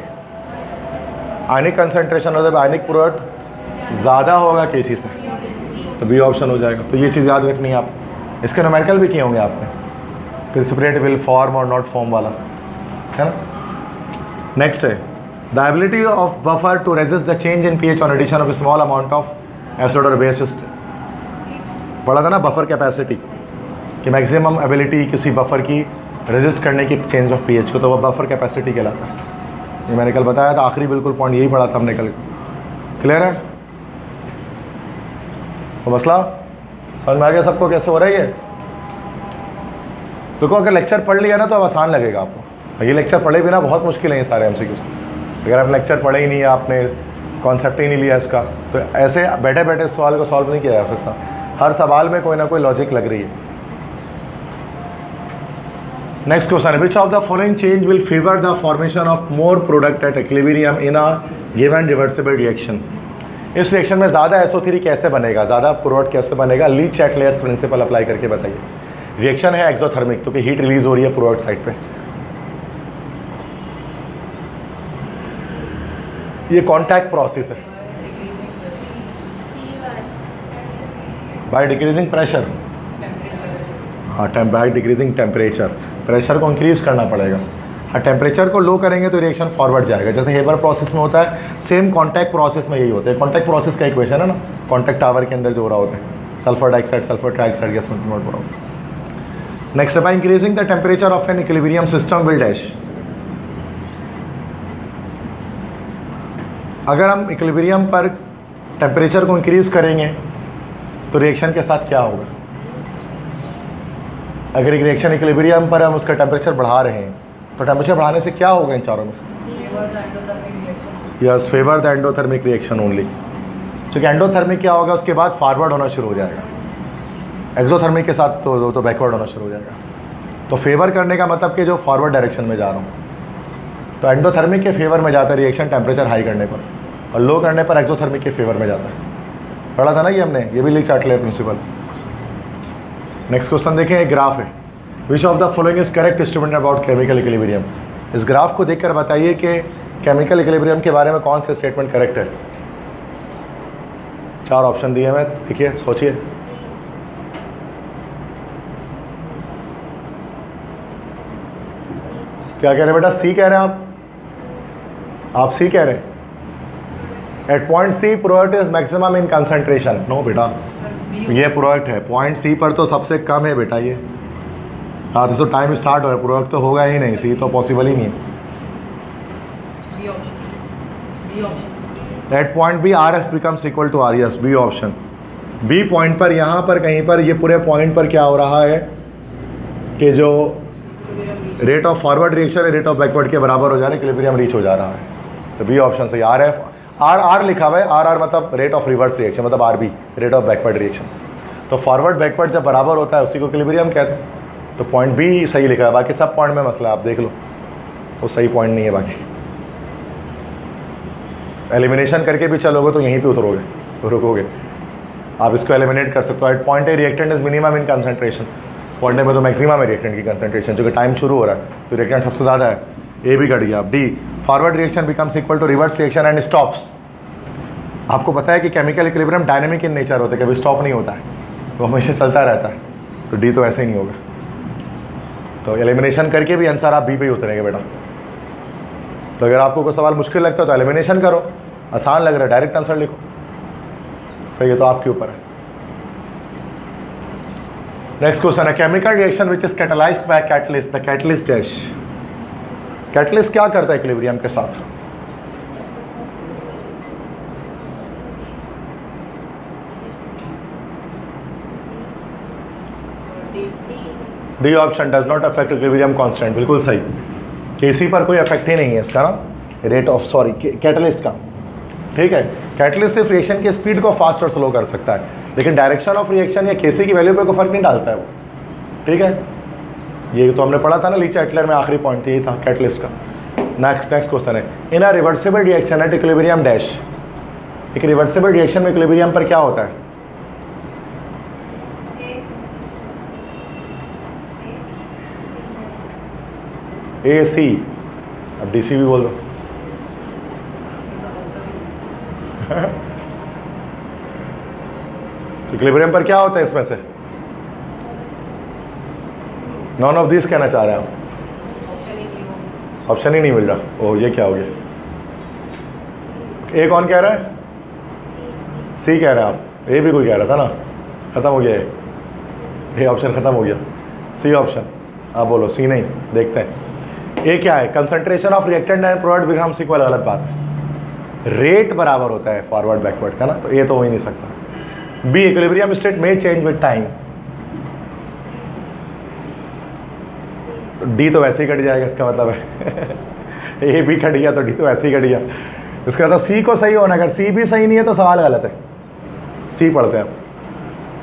आयनिक कंसंट्रेशन मतलब आयनिक प्रोडक्ट ज़्यादा होगा KC से, तो बी ऑप्शन हो जाएगा। तो ये चीज़ याद रखनी है आप, इसके न्यूमेरिकल भी किए होंगे आपने, प्रेसिपिटेट विल फॉर्म और नॉट फॉर्म वाला, है ना। नेक्स्ट है the ability of buffer to resist the change in pH on addition of small amount of acid और बेस। पढ़ा था ना बफर कैपेसिटी कि मैक्सिमम एबिलिटी किसी बफर की रेजिस्ट करने की चेंज ऑफ pH को, तो वह बफर कैपेसिटी कहलाता है। न्यूमेरिकल बताया था, आखिरी बिल्कुल पॉइंट यही पढ़ा था हमने कल। क्लियर है, तो मसला समझ में आ गया सबको कैसे हो रही है। तो अगर लेक्चर पढ़ लिया ना तो अब आसान लगेगा आपको, ये लेक्चर पढ़े बिना बहुत मुश्किल है ये सारे MCQs। अगर आप लेक्चर पढ़े ही नहीं है, आपने कॉन्सेप्ट ही नहीं लिया इसका, तो ऐसे बैठे बैठे सवाल को सॉल्व नहीं किया जा सकता। हर सवाल में कोई ना कोई लॉजिक लग रही है। Next question, which of the following change will favour the formation of more product at equilibrium in a given reversible reaction. इस रिएक्शन में ज़्यादा SO3 कैसे बनेगा, ज़्यादा प्रोडक्ट कैसे बनेगा, Le Chatelier's principle apply करके बताइए। रिएक्शन है एक्सोथर्मिक, क्योंकि हीट रिलीज हो रही है प्रोडक्ट साइड पे। ये कॉन्टैक्ट प्रोसेस है बाय डिक्रीजिंग प्रेशर, हाँ बाय डिक्रीजिंग टेम्परेचर, प्रेशर को इंक्रीज करना पड़ेगा। और टेम्परेचर को लो करेंगे तो रिएक्शन फॉरवर्ड जाएगा, जैसे हेबर प्रोसेस में होता है, सेम कॉन्टैक्ट प्रोसेस में यही होता है। कॉन्टैक्ट प्रोसेस का इक्वेशन है ना, कॉन्टैक्ट टावर के अंदर जो हो रहा होता है, sulphur dioxide sulphur trioxide gas में कन्वर्ट हो रहा होता है। Next, by increasing the temperature of an equilibrium system will dash. अगर हम इक्विलिब्रियम पर टेम्परेचर को इंक्रीज करेंगे तो रिएक्शन के साथ क्या होगा। अगर एक रिएक्शन इक्विलिब्रियम पर हम उसका टेम्परेचर बढ़ा रहे हैं तो टेम्परेचर बढ़ाने से क्या होगा इन चारों में से, yes favour the endothermic reaction only. क्योंकि एंडोथर्मिक क्या होगा, उसके बाद फॉरवर्ड होना शुरू हो जाएगा, एक्सोथर्मिक के साथ तो बैकवर्ड होना शुरू हो जाएगा। तो फेवर करने का मतलब कि जो फॉरवर्ड डायरेक्शन में जा रहा हूँ, तो एंडोथर्मिक के फेवर में जाता है रिएक्शन टेम्परेचर हाई करने पर, और लो करने पर एक्सोथर्मिक के फेवर में जाता है। पढ़ा था ना ये हमने, ये भी Le Chatelier principle. Next question देखें, एक ग्राफ है, which of the following is correct statement about chemical equilibrium. इस ग्राफ को देखकर बताइए कि केमिकल इक्विलिब्रियम के बारे में कौन से स्टेटमेंट करेक्ट है। 4 ऑप्शन दिए मैं, देखिए सोचिए। क्या कह रहे हैं बेटा, सी कह रहे हैं आप सी कह रहे हैं। At point C product is maximum in concentration. No बेटा, ये प्रोडक्ट है पॉइंट सी पर तो सबसे कम है बेटा ये। हाँ तो टाइम स्टार्ट हो, प्रोडक्ट तो होगा ही नहीं, सी तो पॉसिबल ही नहीं है। At point B R F becomes equal to R S, B option. B point पर यहाँ पर कहीं पर ये पूरे पॉइंट पर क्या हो रहा है कि जो रेट ऑफ फॉरवर्ड रिएक्शन है रेट ऑफ बैकवर्ड के बराबर हो जा रहा है, इक्विलिब्रियम रीच हो जा रहा है। तो बी ऑप्शन सही। आर एफ आर लिखा हुआ है, आर मतलब रेट ऑफ रिवर्स रिएक्शन, मतलब R B rate of backward reaction. तो फॉरवर्ड बैकवर्ड जब बराबर होता है उसी को इक्विलिब्रियम कहते हैं। तो पॉइंट बी सही लिखा है, बाकी सब पॉइंट में मसला आप देख लो, वो सही पॉइंट नहीं है। बाकी एलिमिनेशन करके भी चलोगे तो यहीं पे उतरोगे, तो रुकोगे। आप इसको एलिमिनेट कर सकते हो। At point A reactant is minimum in concentration, point A में तो मैक्सिमम है रिएक्टेंट की कंसंट्रेशन, चूँकि टाइम शुरू हो रहा है तो रिएक्टेंट सबसे ज़्यादा है। ए भी कट गया। D forward reaction becomes equal to reverse reaction and stops. आपको पता है कि chemical equilibrium dynamic in nature होता है, कभी स्टॉप नहीं होता है, तो हमेशा चलता रहता है। तो डी तो ऐसे ही नहीं होगा। तो एलिमिनेशन करके भी आंसर आप बी पे ही उतरेंगे बेटा। तो अगर आपको कोई सवाल मुश्किल लगता है तो एलिमिनेशन करो, आसान लग रहा है डायरेक्ट आंसर लिखो, तो ये तो आपके ऊपर है। नेक्स्ट क्वेश्चन है, chemical reaction which is catalysed by catalyst, the catalyst dash. Catalyst क्या करता है इक्विलिब्रियम के साथ? D option does not affect equilibrium constant, बिल्कुल सही। केसी पर कोई इफेक्ट ही नहीं है इसका ना, रेट ऑफ सॉरी कैटलिस्ट का, ठीक है। कैटलिस्ट सिर्फ रिएक्शन की स्पीड को फास्ट और स्लो कर सकता है, लेकिन डायरेक्शन ऑफ रिएक्शन या केसी की वैल्यू पे कोई फर्क नहीं डालता है वो, ठीक है। ये तो हमने पढ़ा था ना ली चाइटलर में, आखिरी पॉइंट यही था कैटलिस्ट का। नेक्स्ट क्वेश्चन है, in a reversible reaction at equilibrium dash, एक रिवर्सिबल रिएक्शन में इक्विलिब्रियम पर क्या होता है? ए सी, अब डी सी भी बोल दो। इक्विलिब्रियम पर क्या होता है इसमें से? नॉन ऑफ दिस कहना चाह रहे हैं आप? ऑप्शन ही नहीं मिल रहा। ओह ये क्या हो गया? ए कौन कह रहा है? सी कह रहे हैं आप? ए भी कोई कह रहा था ना, खत्म हो गया ए ऑप्शन खत्म हो गया। सी ऑप्शन आप बोलो, सी नहीं, देखते हैं ए क्या है। Concentration of reactant and product becomes equal, गलत बात है, रेट बराबर होता है फॉरवर्ड बैकवर्ड का ना, तो ए तो हो ही नहीं सकता। बी इक्विलिब्रियम स्टेट में चेंज विद टाइम, डी तो वैसे ही कट जाएगा, इसका मतलब है ए भी कट गया तो डी तो वैसे ही कट गया। इसका मतलब सी को सही होना, अगर सी भी सही नहीं है तो सवाल गलत है। सी पढ़ते हैं आप,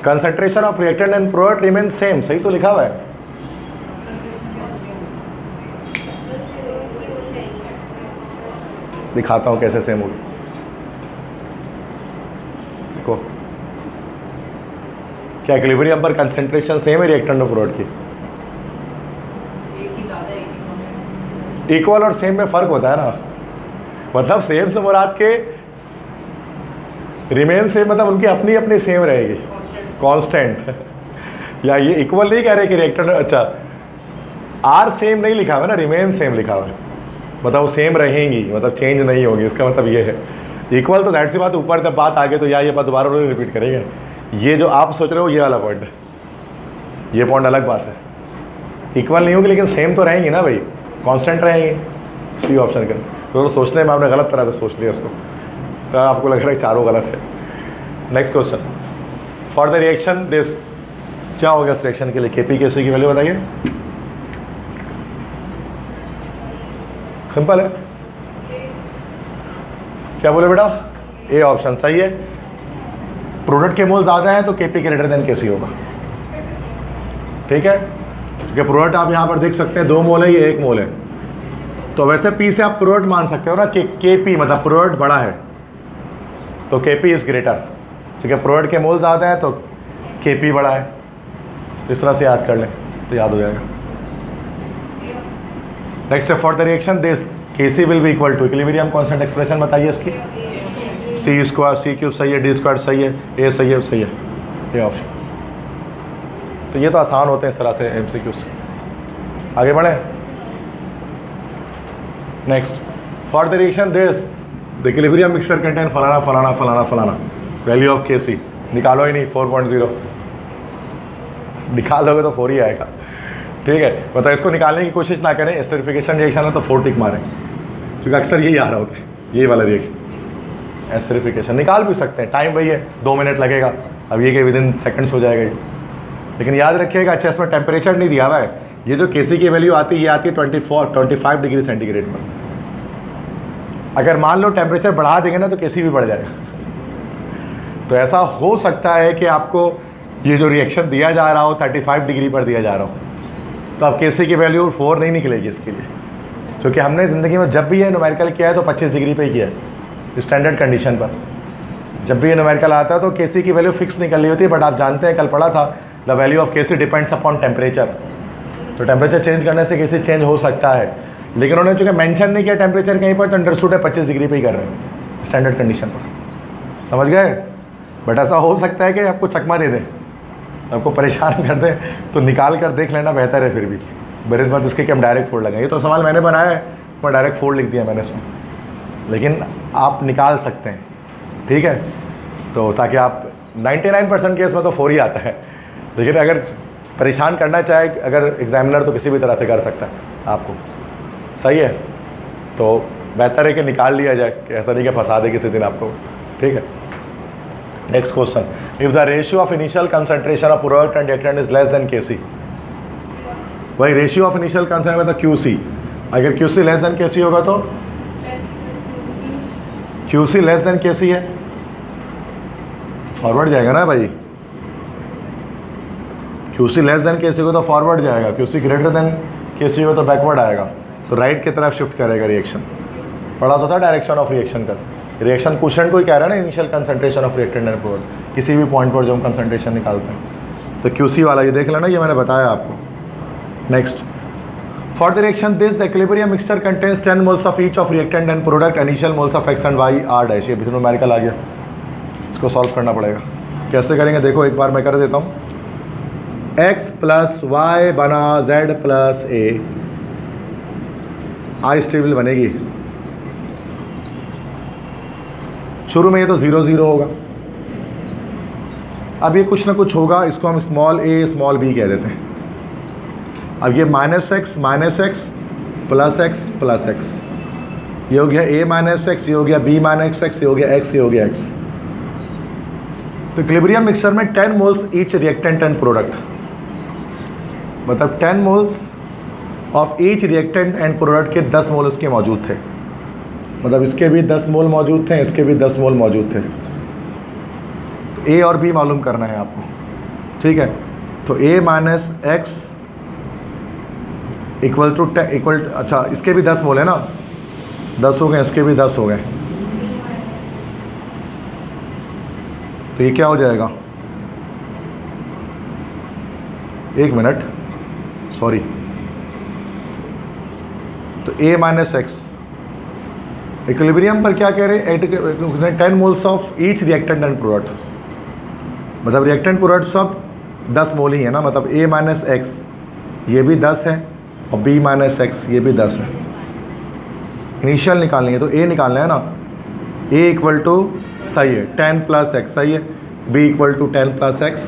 concentration of reactant and product remain same, सही तो लिखा हुआ है। दिखाता हूं कैसे सेम होगी, देखो क्या इक्विलिब्रियम पर कंसंट्रेशन सेम है रिएक्टेंट और प्रोडक्ट की? इक्वल और सेम में फर्क होता है ना, मतलब सेम से मुराद के रिमेन सेम, मतलब उनकी अपनी अपनी सेम रहेगी, कांस्टेंट। या ये इक्वल नहीं कह रहे कि रिएक्टेंट, अच्छा आर सेम नहीं लिखा हुआ है ना, रिमेन सेम लिखा हुआ है, मतलब वो सेम रहेंगी, मतलब चेंज नहीं होगी, इसका मतलब ये है। इक्वल तो दैट सी बात, ऊपर जब बात आगे तो ये बात दोबारा रिपीट करेंगे। ये जो आप सोच रहे हो ये वाला पॉइंट है, ये पॉइंट अलग बात है। इक्वल नहीं होगी लेकिन सेम तो रहेंगी ना भाई, कांस्टेंट रहेंगी। सी ऑप्शन का तो सोचने में आपने गलत तरह से सोच लिया इसको, तो आपको लग रहा है चारों गलत है। Next question, for the reaction this, क्या हो गया इस रिएक्शन के लिए? केपी केसी की वैल्यू बताइए। सिंपल है, क्या बोले बेटा? ए ऑप्शन सही है। प्रोडक्ट के मोल ज़्यादा है तो केपी ग्रेटर देन केसी होगा, ठीक है। क्योंकि प्रोडक्ट आप यहाँ पर देख सकते हैं 2 मोल है, ये 1 मोल है, तो वैसे पी से आप प्रोडक्ट मान सकते हो ना कि केपी मतलब प्रोडक्ट बड़ा है तो केपी इज ग्रेटर, ठीक है। प्रोडक्ट के मोल ज़्यादा है तो केपी बड़ा है, इस तरह से याद कर लें तो याद हो जाएगा। नेक्स्ट है, for the reaction this KC will be equal to, equilibrium constant expression बताइए इसकी। सी स्क्वायर, सी क्यूब सही है, डी स्क्वायर सही है, ए सही है, सही है, ये ऑप्शन। तो ये तो आसान होते हैं इस तरह से एमसीक्यू से। आगे बढ़े। Next, for the reaction this the equilibrium mixture contain फलाना फलाना फलाना फलाना, वैल्यू ऑफ केसी निकालो ही नहीं, 4.0 निकाल दोगे तो 4 ही आएगा, ठीक है। मतलब इसको निकालने की कोशिश ना करें, एस्टरिफिकेशन रिएक्शन है तो 4 टिक मारें, क्योंकि अक्सर यही आ रहा होता है, ये वाला रिएक्शन। एस्टरिफिकेशन निकाल भी सकते हैं, टाइम वही है, 2 मिनट लगेगा, अब ये कि विदिन सेकंड्स हो जाएगा ये। लेकिन याद रखिएगा, अच्छा इसमें टेम्परेचर नहीं दिया हुआ है, ये जो केसी की वैल्यू आती है ये आती है 25 डिग्री सेंटीग्रेड पर। अगर मान लो टेम्परेचर बढ़ा देंगे ना तो केसी भी बढ़ जाएगा। तो ऐसा हो सकता है कि आपको ये जो रिएक्शन दिया जा रहा हो 35 डिग्री पर दिया जा रहा हो, तो अब केसी की वैल्यू 4 नहीं निकलेगी इसके लिए, क्योंकि हमने ज़िंदगी में जब भी ये न्यूमेरिकल किया है तो 25 डिग्री पे ही किया है स्टैंडर्ड कंडीशन पर। जब भी ये न्यूमेरिकल आता है तो केसी की वैल्यू फिक्स निकल रही होती है, बट आप जानते हैं कल पढ़ा था the value of KC depends upon temperature, तो टेम्परेचर चेंज करने से केसी चेंज हो सकता है। लेकिन उन्होंने चूँकि मेंशन नहीं किया टेम्परेचर कहीं पर, तो अंडरस्टूड है 25 डिग्री पे ही कर रहे हैं स्टैंडर्ड कंडीशन पर, समझ गए। बट ऐसा हो सकता है कि आपको चकमा दे दें, आपको परेशान कर दें, तो निकाल कर देख लेना बेहतर है। फिर भी बड़े बात इसके कि हम डायरेक्ट 4 लगाएं, ये तो सवाल मैंने बनाया है, मैं डायरेक्ट 4 लिख दिया मैंने इसमें, लेकिन आप निकाल सकते हैं, ठीक है। तो ताकि आप 99% केस में तो 4 ही आता है, लेकिन अगर परेशान करना चाहे अगर एग्जामिनर तो किसी भी तरह से कर सकता है आपको, सही है। तो बेहतर है कि निकाल लिया जाए, कि ऐसा नहीं कि फंसा दे किसी दिन आपको, ठीक है। Next question, if the ratio of initial concentration of product and reactant is less than Kc, वही रेशियो ऑफ इनिशियल कंसंट्रेशन मतलब QC, अगर QC लेस देन Kc होगा तो QC लेस देन Kc है, फॉरवर्ड जाएगा ना भाई, QC लेस देन Kc होगा तो फॉरवर्ड जाएगा, QC ग्रेटर देन Kc होगा तो बैकवर्ड आएगा, तो राइट की तरफ शिफ्ट करेगा रिएक्शन। पढ़ा तो था डायरेक्शन ऑफ रिएक्शन का, रिएक्शन क्वेश्चन को ही कह रहा है ना, initial concentration of reactant and product, किसी भी पॉइंट पर जो हम कंसंट्रेशन निकालते हैं, तो QC वाला ये देख लेना, ये मैंने बताया आपको। Next, for the reaction this the equilibrium mixture contains 10 moles of each of reactant and product, initial moles of X and Y are dash, ये न्यूमेरिकल आ गया, इसको सॉल्व करना पड़ेगा। कैसे करेंगे देखो, एक बार मैं कर देता हूँ, X प्लस वाई बना Z plus A, ice table बनेगी, शुरू में ये तो 0 0 होगा, अब ये कुछ ना कुछ होगा, इसको हम स्मॉल a स्मॉल b कह देते हैं। अब ये -x प्लस x, ये हो गया a माइनस x, ये हो गया b माइनस x, ये हो गया x, ये हो गया x। तो इक्विलिब्रियम मिक्सचर में 10 moles each reactant and product, मतलब 10 moles of each reactant and product के 10 मोल उसके मौजूद थे, मतलब इसके भी 10 मोल मौजूद थे, इसके भी 10 मोल मौजूद थे। तो a और b मालूम करना है आपको, ठीक है। तो a minus X equal to अच्छा इसके भी 10 मोल है ना, 10 हो गए, इसके भी 10 हो गए, तो ये क्या हो जाएगा, एक मिनट सॉरी, तो a माइनस एक्स इक्विलिब्रियम पर क्या कह रहे हैं, 10 moles of each reactant and product, मतलब रिएक्टेंट प्रोडक्ट सब 10 मोल ही है ना, मतलब a माइनस एक्स ये भी 10 है और b माइनस एक्स ये भी 10 है। इनिशियल निकालनी है तो a निकालना है ना, a इक्वल टू सही है 10 प्लस एक्स सही है, b equal to 10 plus X,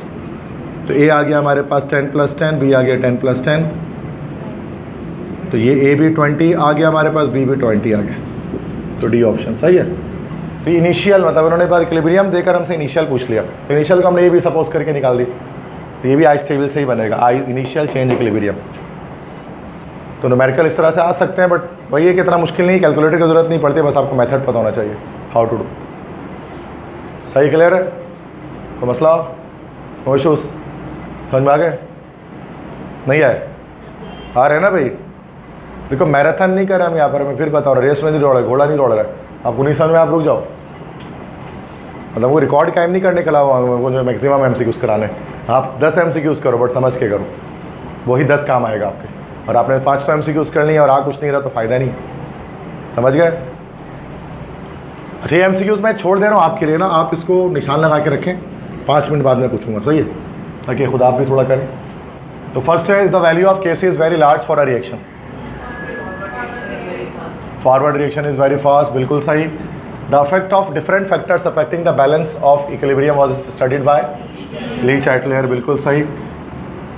तो a आ गया हमारे पास 10 प्लस 10, b आ गया 10 प्लस 10, तो ये a भी 20 आ गया हमारे पास, b भी 20 आ गया, तो डी ऑप्शन सही है। तो इनिशियल मतलब उन्होंने बार इक्विलिब्रियम देकर हमसे इनिशियल पूछ लिया, तो इनिशियल को हमने ये भी सपोज करके निकाल दी, तो ये भी आइस टेबल से ही बनेगा, आई इनिशियल चेंज इक्विलिब्रियम। तो न्यूमेरिकल इस तरह से आ सकते हैं, बट वही है कि इतना मुश्किल नहीं, कैलकुलेटर की ज़रूरत नहीं पड़ती, बस आपको मेथड पता होना चाहिए हाउ टू डू। सही क्लियर है, कोई मसला नो इशूज़, समझ में आ गए, नहीं आए, आ रहे हैं ना भाई। देखो मैराथन नहीं कर रहे हम यहाँ पर, मैं फिर बता रहा हूँ, रेस में नहीं दौड़ रहा, घोड़ा नहीं दौड़ रहा है, आपको नहीं समझ में, आप रुक जाओ, मतलब वो रिकॉर्ड कायम नहीं करने के अलावा वो जो मैक्सिमम MCQs कराने, आप 10 MCQs करो बट समझ के करो, वही 10 काम आएगा आपके, और आपने 500 MCQs करनी है और आ कुछ नहीं रहा तो फ़ायदा नहीं, समझ गए। अच्छा ये MCQs मैं छोड़ दे रहा हूँ आपके लिए ना, आप इसको निशान लगा के रखें, 5 मिनट बाद में पूछूंगा, सही है, ताकि खुद आप भी थोड़ा करें। तो फर्स्ट है, the value of Kc is very large for a reaction, forward reaction is very fast, बिल्कुल सही। The effect of different factors affecting the balance of equilibrium was studied by Le Chatelier, बिल्कुल सही।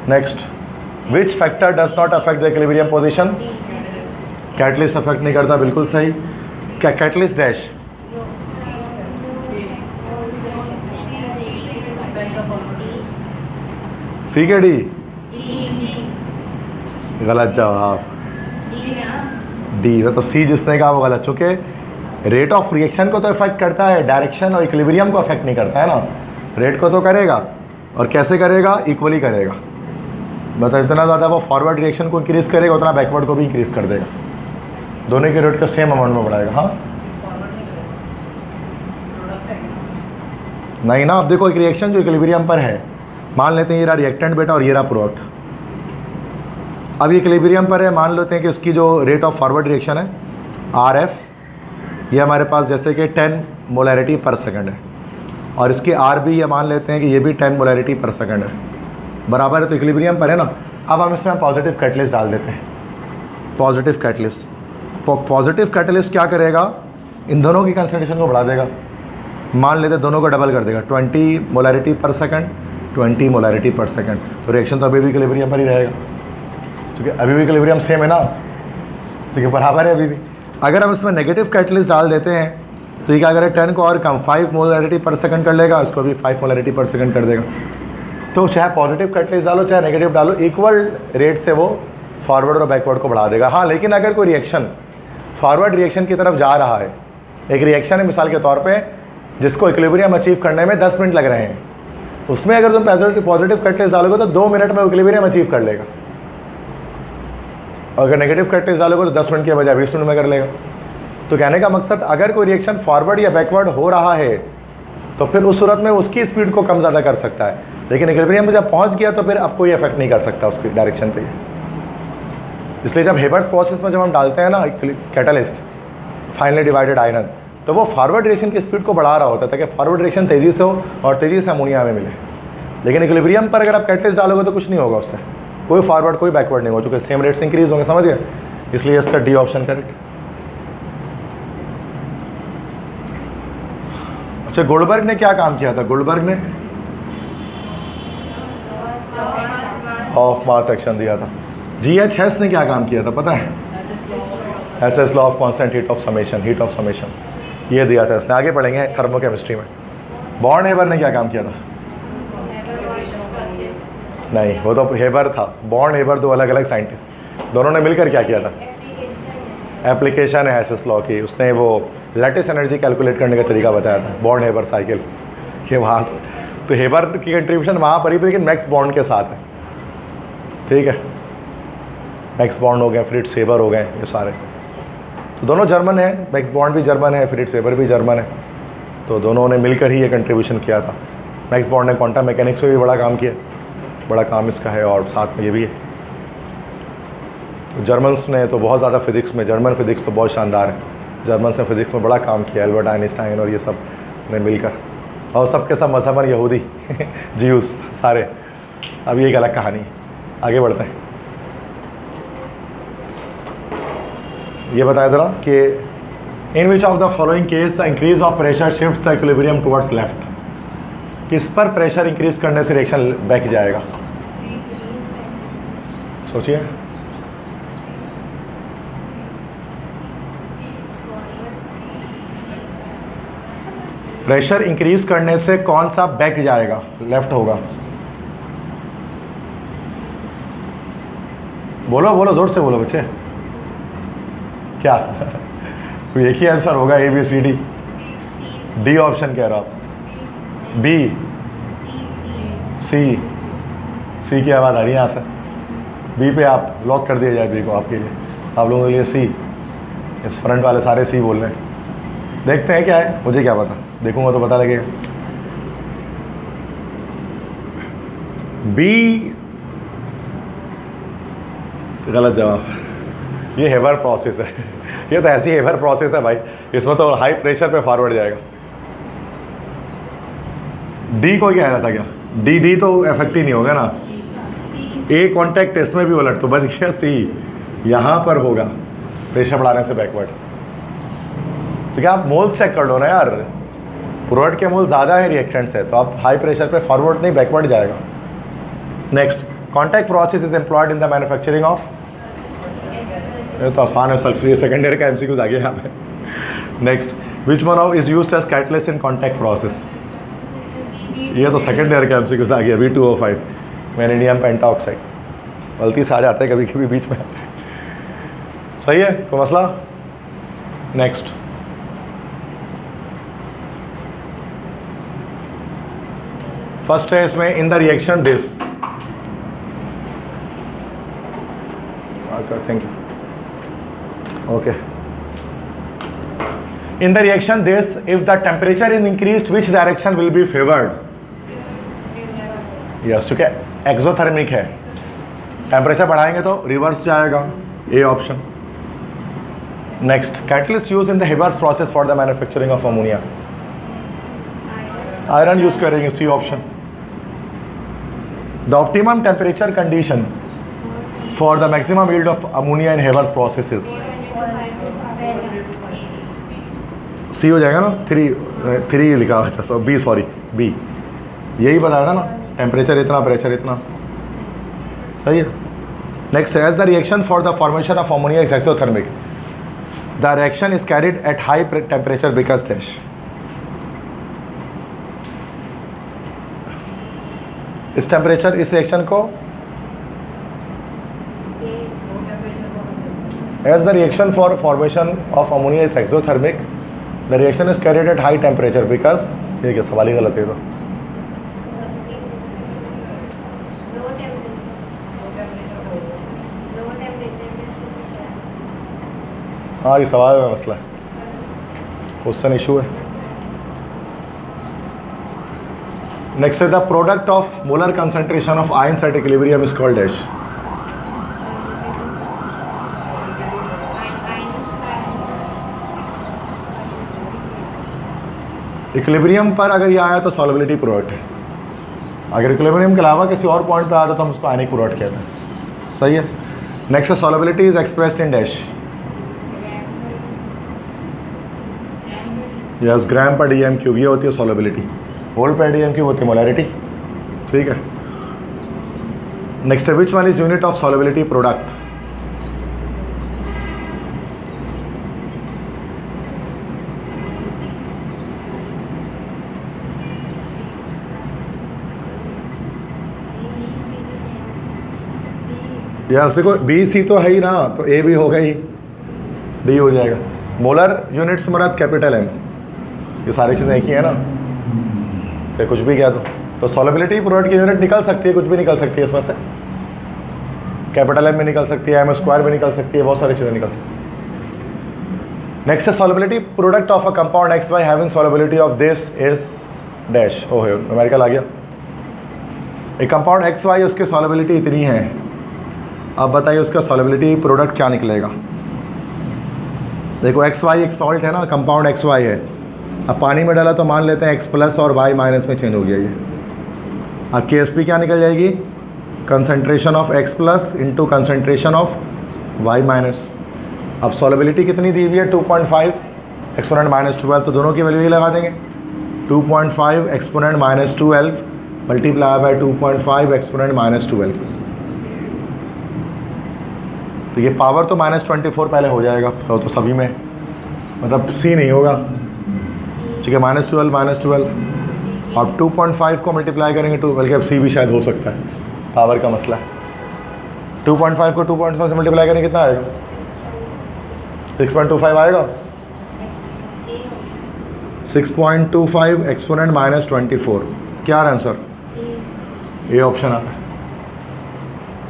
Next, which factor does not affect the equilibrium position, catalyst affect नहीं करता, बिल्कुल सही। क्या catalyst dash, सी के डी, गलत जवाब, डी, मतलब सी जिसने कहा वो गलत, चूँकि रेट ऑफ रिएक्शन को तो इफेक्ट करता है, डायरेक्शन और इक्विलिब्रियम को अफेक्ट नहीं करता है ना, रेट को तो करेगा, और कैसे करेगा, इक्वली करेगा, मतलब इतना ज़्यादा वो फॉरवर्ड रिएक्शन को इंक्रीज़ करेगा उतना बैकवर्ड को भी इंक्रीज़ कर देगा, दोनों के रेट का सेम अमाउंट में बढ़ाएगा। हाँ नहीं ना, अब देखो एक रिएक्शन जो इक्विलिब्रियम पर है, मान लेते हैं ये रहा रिएक्टेंट बेटा और ये रहा प्रोडक्ट, अब ये इक्विलिब्रियम पर है, मान लेते हैं कि इसकी जो रेट ऑफ फॉरवर्ड रिएक्शन है RF, ये हमारे पास जैसे कि 10 मोलैरिटी पर सेकंड है, और इसके RB ये मान लेते हैं कि ये भी 10 मोलैरिटी पर सेकंड है, बराबर है, तो इक्विलिब्रियम पर है ना। अब हम इसमें पॉजिटिव कैटलिस्ट डाल देते हैं, पॉजिटिव कैटलिस्ट, पॉजिटिव कैटलिस्ट क्या करेगा, इन दोनों की कंसंट्रेशन को बढ़ा देगा, मान लेते दोनों को डबल कर देगा, 20 मोलैरिटी पर सेकंड, 20 मोलैरिटी पर सेकंड, तो रिएक्शन तो अभी भी इक्विलिब्रियम पर ही रहेगा, क्योंकि अभी भी इक्विलिब्रियम सेम है ना, तो ये बराबर है अभी भी। अगर हम इसमें नेगेटिव कैटलिस्ट डाल देते हैं तो ये क्या करें 10 को और कम 5 मोलैरिटी पर सेकंड कर लेगा, इसको भी 5 मोलैरिटी पर सेकंड कर देगा। तो चाहे पॉजिटिव कैटलिस्ट डालो चाहे नेगेटिव डालो, इक्वल रेट से वो फॉरवर्ड और बैकवर्ड को बढ़ा देगा। हाँ, लेकिन अगर कोई रिएक्शन फॉरवर्ड रिएक्शन की तरफ जा रहा है, एक रिएक्शन है मिसाल के तौर पे जिसको इक्विलिब्रियम अचीव करने में 10 मिनट लग रहे हैं, उसमें अगर तुम पॉजिटिव कैटलिस्ट डालोगे तो 2 मिनट में इक्विलिब्रियम अचीव कर लेगा, और अगर नेगेटिव कैटलिस्ट डालोगे तो 10 मिनट के बजाय 20 मिनट में कर लेगा। तो कहने का मकसद, अगर कोई रिएक्शन फॉरवर्ड या बैकवर्ड हो रहा है तो फिर उस सूरत में उसकी स्पीड को कम ज़्यादा कर सकता है, लेकिन इक्विलिब्रियम में जब पहुंच गया तो फिर अब कोई इफेक्ट नहीं कर सकता उसकी डायरेक्शन पे। इसलिए जब हेबर्स प्रोसेस में जब हम डालते हैं ना कैटलिस्ट फाइनली डिवाइडेड आयरन, तो वो फॉरवर्ड डायरेक्शन की स्पीड को बढ़ा रहा होता है ताकि फॉरवर्ड डायरेक्शन तेज़ी से हो और तेज़ी से अमोनिया में मिले। लेकिन इक्विलिब्रियम पर अगर आप कैटलिस्ट डालोगे तो कुछ नहीं होगा उससे, कोई फॉरवर्ड कोई बैकवर्ड नहीं हो, चूँकि सेम रेट से इंक्रीज होंगे, समझ गए? इसलिए इसका डी ऑप्शन करेक्ट। अच्छा, गोल्डबर्ग ने क्या काम किया था? गोल्डबर्ग ने ऑफ मास एक्शन दिया था। जीएच हेस ने क्या काम किया था पता है? SS law of constant heat of summation, heat of summation ये दिया था इसने। आगे पढ़ेंगे थर्मोकेमिस्ट्री में। बॉर्न हेबर ने क्या काम किया था? नहीं, वो तो हेबर था। बॉर्न हेबर दो अलग अलग साइंटिस्ट, दोनों ने मिलकर क्या किया था? एप्लीकेशन है एसएस लॉ की, उसने वो लैटिस एनर्जी कैलकुलेट करने का तरीका बताया था, बॉर्न हेबर साइकिल के वहाँ। तो हेबर की कंट्रीब्यूशन वहाँ पर ही, लेकिन मैक्स बॉन्ड के साथ है, ठीक है? मैक्स बॉन्ड हो गए, फ्रिट्ज हेबर हो गए, ये सारे तो दोनों जर्मन है। मैक्स बॉन्ड भी जर्मन है, फ्रिट्ज हेबर भी जर्मन है, तो दोनों ने मिलकर ही ये कंट्रीब्यूशन किया था। मैक्स बॉन्ड ने क्वांटम मैकेनिक्स में भी बड़ा काम किया, बड़ा काम इसका है, और साथ में ये भी है। तो जर्मन्स ने तो बहुत ज़्यादा फिजिक्स में, जर्मन फिजिक्स तो बहुत शानदार है, जर्मन्स ने फिजिक्स में बड़ा काम किया, एल्बर्ट आइंस्टाइन और ये सब ने मिलकर, और सबके सब मजहबन यहूदी जीयूस सारे। अब ये एक अलग कहानी है, आगे बढ़ते हैं। ये बताया जरा कि in which of the following case the increase of pressure shift the equilibrium towards left. किस पर प्रेशर इंक्रीज करने से रिएक्शन बैक जाएगा? सोचिए। प्रेशर इंक्रीज करने से कौन सा बैक जाएगा? लेफ्ट होगा। बोलो बोलो, जोर से बोलो बच्चे। क्या? तो एक ही आंसर होगा, A B C D. D option कह रहा आप। बी सी, सी की आवाज़ आ रही है यहाँ से। बी पे आप लॉक कर दिया जाए बी को आपके लिए, आप लोगों के लिए सी। इस फ्रंट वाले सारे सी बोल रहे हैं, देखते हैं क्या है, मुझे क्या पता, देखूंगा तो पता लगेगा। बी गलत जवाब। ये हेबर प्रोसेस है, ये तो ऐसी हेबर प्रोसेस है भाई, इसमें तो हाई प्रेशर पे फॉरवर्ड जाएगा। डी को क्या रहा था क्या? डी डी तो इफेक्ट ही नहीं होगा ना। ए कॉन्टैक्ट इसमें भी उलट, तो बच गया सी, यहाँ पर होगा प्रेशर बढ़ाने से बैकवर्ड। तो क्या आप मोल्स चेक कर लो ना यार, प्रोडक्ट के मोल ज़्यादा है रिएक्टेंट से, तो आप हाई प्रेशर पे फॉरवर्ड नहीं बैकवर्ड जाएगा। Next, contact process is employed in the manufacturing of. ये तो आसान है, सल्फर सेकेंड ईयर का एमसीक्यूज आ गया यहाँ पे। Next, which one of is used as catalyst in contact process. ये तो सेकेंड ईयर का एमसीक्यूज आ गया, V2O5 वैनेडियम पेंटाऑक्साइड। गलती से आ जाता है कभी कभी बीच में। सही है, कोई मसला? नेक्स्ट, फर्स्ट है इसमें इन the reaction this. Thank you. Okay, in the reaction this, if the temperature is increased, which direction will be favored? Yes, क्योंकि एक्सोथर्मिक है, टेम्परेचर बढ़ाएंगे तो रिवर्स जाएगा, a option. Next, catalyst use in the Haber's process for the manufacturing of ammonia. Iron use करेंगे, c option. The optimum temperature condition for the maximum yield of ammonia in Haber's processes, c हो जाएगा ना। Three लिखा हुआ, अच्छा B, sorry B, यही बताया था ना, टेम्परेचर इतना प्रेशर इतना। सही है। Next, as the reaction for the formation of ammonia is exothermic. The reaction is carried at high temperature because dash. इस टेम्परेचर इस रिएक्शन को as the reaction for formation of ammonia is exothermic, the reaction is carried at high temperature because ये क्या सवाल ही गलत है तो. हाँ ये सवाल में मसला है, क्वेश्चन इशू है. Next is the product of molar concentration of ions at equilibrium is called dash. Equilibrium पर अगर ये आया तो सॉल्युबिलिटी प्रोडक्ट है. अगर इक्विलिब्रियम के अलावा किसी और पॉइंट पे आया तो हम उसको आयनिक प्रोडक्ट कहते हैं. सही है. Next solubility is expressed in dash. Yes, gram per d M cube ये होती है सॉल्युबिलिटी. मोल पर डी एम क्यूब होती है मोलैरिटी. ठीक है. नेक्स्ट है which one is unit of solubility product. या देखो बी सी तो है ही ना, तो ए भी होगा ही, डी हो जाएगा. मोलर यूनिट्स मरद कैपिटल एम, ये सारी चीज़ें एक ही है ना, चाहे कुछ भी कह दो. तो सॉल्युबिलिटी प्रोडक्ट की यूनिट निकल सकती है, कुछ भी निकल सकती है इसमें से. कैपिटल एम में निकल सकती है, एम स्क्वायर में निकल सकती है, बहुत सारी चीज़ें निकल सकती है. नेक्स्ट है solubility product of a compound x y having solubility of this is dash. Oh numerical आ गया. एक कंपाउंड एक्स वाई उसकी सॉल्युबिलिटी इतनी है. अब बताइए उसका सॉल्युबिलिटी प्रोडक्ट क्या निकलेगा. देखो एक्स वाई एक सॉल्ट है ना, कंपाउंड एक्स वाई है. अब पानी में डाला तो मान लेते हैं एक्स प्लस और वाई माइनस में चेंज हो गया ये. अब के एस पी क्या निकल जाएगी, concentration of X plus into concentration of Y minus. अब सॉल्युबिलिटी कितनी दी हुई है 2.5 एक्सपोनेंट माइनस 12, तो दोनों की वैल्यू ही लगा देंगे. 2.5 exponent minus 12 multiply by 2.5 exponent minus 12. तो ये पावर तो -24 पहले हो जाएगा तो सभी में, मतलब सी नहीं होगा. ठीक है, -12 अब 2.5 को मल्टीप्लाई करेंगे 2, बल्कि अब सी भी शायद हो सकता है, पावर का मसला है. 2.5 को 2.5 से मल्टीप्लाई करेंगे कितना आएगा, 6.25 आएगा. 6.25 एक्सपोनेंट -24. क्या आंसर, ये ऑप्शन आ रहा है.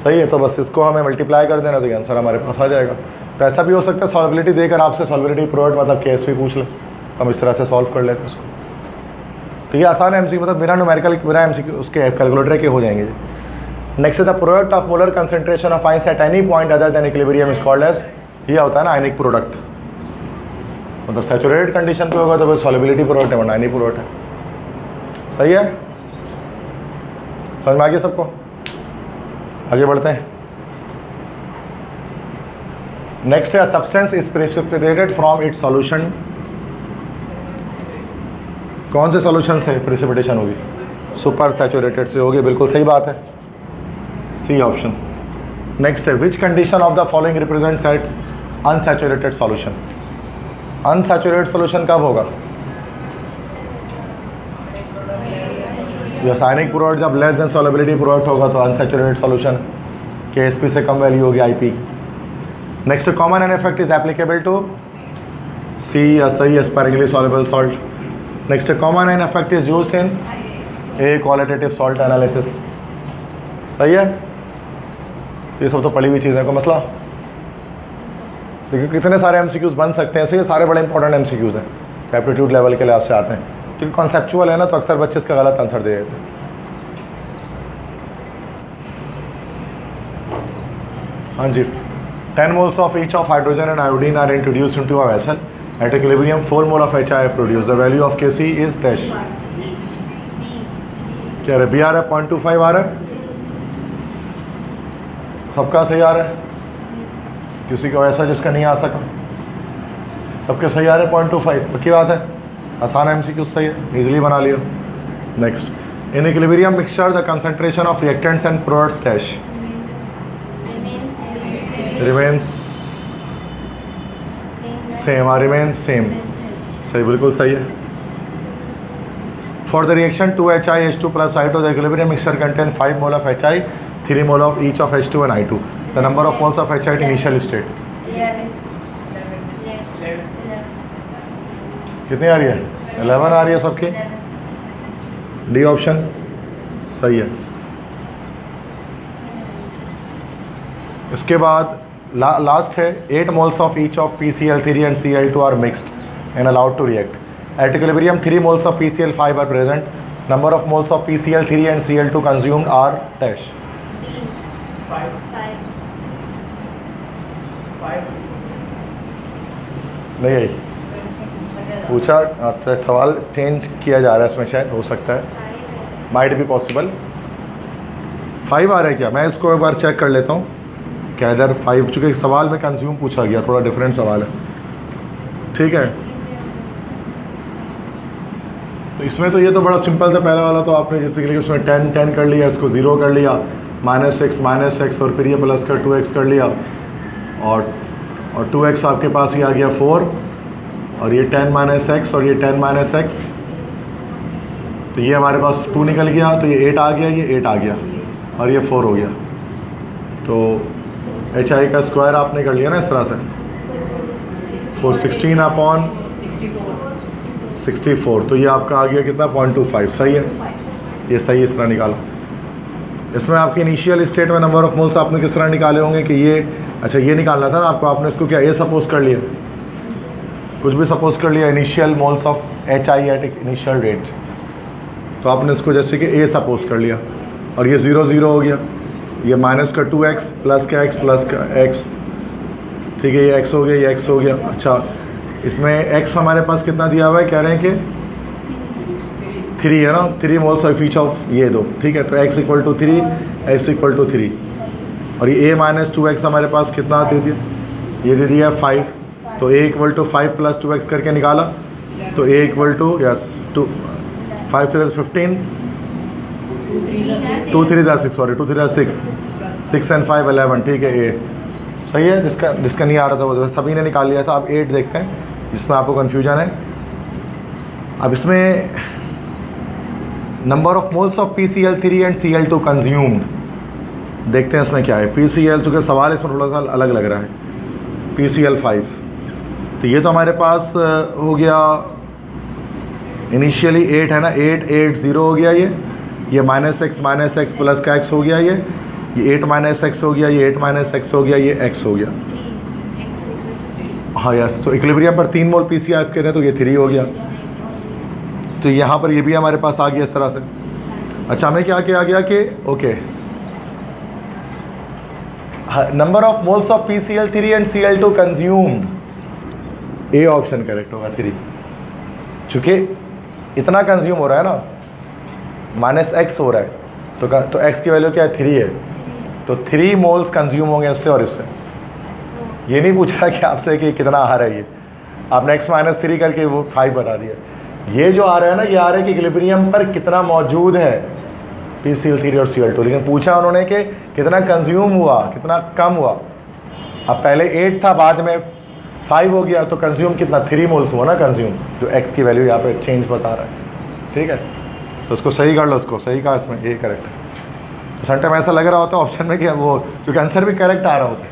सही है. तो बस इसको हमें मल्टीप्लाई कर देना तो ये आंसर हमारे पास आ जाएगा. तो ऐसा भी हो सकता है सॉल्युबिलिटी देकर आपसे सॉल्युबिलिटी प्रोडक्ट मतलब के एस पी पूछ ले, हम इस तरह से सॉल्व कर लेते हैं उसको. तो ये आसान है MCQ, मतलब बिना न्यूमेरिकल बिना MCQ उसके कैलकुलेटर के हो जाएंगे. Next the product of molar concentration of ions at any point other than equilibrium is called as. ये होता है ना आयनिक प्रोडक्ट, मतलब सैचुरेटेड कंडीशन पे होगा तो फिर सॉल्युबिलिटी प्रोडक्ट है वरना आयनिक प्रोडक्ट है. सही है, समझ में आ गया सबको. आगे बढ़ते हैं. नेक्स्ट है substance is precipitated from its solution. कौन से सॉल्यूशन से प्रेसिपिटेशन होगी, सुपर सैचुरेटेड से होगी. बिल्कुल सही बात है, सी ऑप्शन. नेक्स्ट है which condition of the following represents its unsaturated solution. Unsaturated solution कब होगा, रासायनिक प्रोडक्ट जब लेस देन सॉल्युबिलिटी प्रोडक्ट होगा तो unsaturated solution. K S P से कम वैल्यू होगी IP. Next common ion effect is applicable to c. सही है, sparingly soluble salt. Next common ion effect is used in a qualitative salt analysis. सही है. ये सब तो पढ़ी हुई चीज़ें का मसला. देखिए कितने सारे MCQs बन सकते हैं. ये सारे बड़े इंपॉर्टेंट MCQs हैं, एप्टीट्यूड लेवल के लिहाज से आते हैं. क्योंकि कॉन्सेप्चुअल है ना, तो अक्सर बच्चे इसका गलत आंसर दे देते हैं. हाँ जी. 10 moles of each of hydrogen and iodine are introduced into a vessel. At equilibrium 4 mole of HI are produced. The value of Kc is dash. क्या रहा है, B आ रहा है, 0.25 आ रहा है. सबका सही आ रहा है, किसी का ऐसा जिसका नहीं आ सका. सबके सही आ रहे हैं 0.25. पक्की बात है, आसान MCQ सही है, इजीली बना लिया. Next in equilibrium mixture the concentration of reactants and products dash remains same, remain same, सही, बिल्कुल सही है. For the reaction 2HiH2 plus I2, the equilibrium mixture contain 5 mole of Hi, 3 mole of each of H2 and I2. The number of moles of Hi at initial state. कितनी आ रही है? 11 आ रही है सबकी. डी ऑप्शन सही है. इसके बाद लास्ट है 8 moles of each of PCl3 and Cl2 are mixed and allowed to react. At equilibrium 3 moles of PCl5 are present. Number of moles of PCl3 and Cl2 consumed are dash. 5. नहीं आई पूछा. अच्छा, सवाल change किया जा रहा है इसमें, शायद हो सकता है, माइट भी पॉसिबल. 5 आ रहा है क्या? मैं इसको एक बार चेक कर लेता हूँ क्या इधर 5, चूँकि सवाल में कंज्यूम पूछा गया, थोड़ा डिफरेंट सवाल है. ठीक है, तो इसमें तो ये तो बड़ा सिंपल था. पहला वाला तो आपने जैसे कि उसमें 10 कर लिया, इसको 0 कर लिया, -x और फिर ये प्लस का 2x कर लिया, और 2x आपके पास ये आ गया 4, और ये 10 - x और ये 10 - x, तो ये हमारे पास 2 निकल गया, तो ये 8 आ गया, ये 8 आ गया, और ये 4 हो गया. तो HI का स्क्वायर आपने कर लिया ना इस तरह से, 416/64, तो ये आपका आ गया कितना 0.25. सही है, ये सही इस तरह निकाला. इसमें आपके इनिशियल स्टेट में नंबर ऑफ मोल्स आपने किस तरह निकाले होंगे कि ये, अच्छा ये निकालना था ना आपको, आपने इसको क्या ये सपोज कर लिया, कुछ भी सपोज कर लिया, initial moles of HI at initial rate, तो आपने इसको जैसे कि ए सपोज कर लिया, और ये 0 0 हो गया, ये माइनस का 2x प्लस का x प्लस का x, ठीक है, ये x हो गया, ये x हो गया. अच्छा, इसमें x हमारे पास कितना दिया हुआ है, कह रहे हैं कि 3 है ना, 3 मोल्स ऑफ ईच ऑफ ये दो. ठीक है, तो x = 3, x = 3, और ये a - 2x हमारे पास कितना दे दिया, ये दे दिया 5, तो a = 5 + 2x करके निकाला, तो a = यस 5 3 15, 2 3 6, सॉरी 2 3 6, 6 and 5 11. ठीक है, a सही है. जिसका नहीं आ रहा था वो सभी ने निकाल लिया था. अब 8 देखते हैं जिसमें आपको कन्फ्यूजन है. अब इसमें number of moles of PCl3 and Cl2 consumed, देखते हैं इसमें क्या है. PCl, चूँकि सवाल इसमें थोड़ा सा अलग लग रहा है, PCl5, तो ये तो हमारे पास हो गया इनिशियली 8 है ना, 8 8 0 हो गया, ये -x प्लस का x हो गया, ये 8 - x हो गया, ये 8 - x हो गया, ये x हो गया. हाँ यस, तो इक्विलिब्रियम पर 3 मोल PCl कहते हैं, तो ये 3 हो गया. तो यहाँ पर ये भी हमारे पास आ गया इस तरह से. अच्छा, हमें क्या किया गया कि okay, number of moles of PCl3 and Cl2 consumed, A option correct होगा 3, चूँकि इतना कंज्यूम हो रहा है ना, -x हो रहा है, तो x की वैल्यू क्या है 3 है, तो 3 मोल्स कंज्यूम होंगे उससे और इससे. ये नहीं पूछ रहा कि आपसे कि कितना आ रहा है, ये आपने x - 3 करके वो 5 बता दिया. ये जो आ रहा है ना, ये आ रहा है कि इक्विलिब्रियम पर कितना मौजूद है PCl3 और Cl2, लेकिन पूछा उन्होंने कि कितना कंज्यूम हुआ, कितना कम हुआ. अब पहले 8 था, बाद में 5 हो गया, तो कंज्यूम कितना 3 मोल्स हुआ ना कंज्यूम, जो x की वैल्यू यहाँ पे चेंज बता रहा है. ठीक है, तो उसको सही कर लो, उसको सही कहा इसमें, ये करेक्ट है. तो समटाइम ऐसा लग रहा होता है ऑप्शन में कि वो, क्योंकि आंसर भी करेक्ट आ रहा होता है.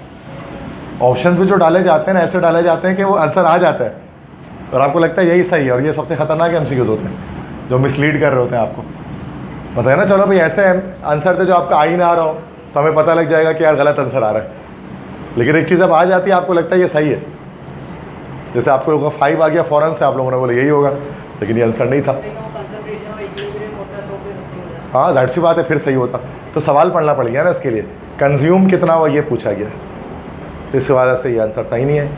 ऑप्शंस भी जो डाले जाते हैं ना, ऐसे डाले जाते हैं कि वो आंसर आ जाता है, और आपको लगता है यही सही है, और ये सबसे खतरनाक MCQs होते हैं जो मिसलीड कर रहे होते हैं आपको. पता है ना, चलो भाई ऐसे आंसर थे जो आपका आ ही ना आ रहा हो, तो हमें पता लग जाएगा कि यार गलत आंसर आ रहा है, लेकिन एक चीज़ अब आ जाती है, आपको लगता है ये सही है. जैसे आपको लोगों का 5 आ गया, फ़ौरन से आप लोगों ने बोला यही होगा, लेकिन ये आंसर नहीं था. हाँ, जाहिर सी बात है, फिर सही होता. तो सवाल पढ़ना पड़ गया ना इसके लिए, कंज्यूम कितना हुआ ये पूछा गया, तो इस वजह से ये आंसर सही नहीं है.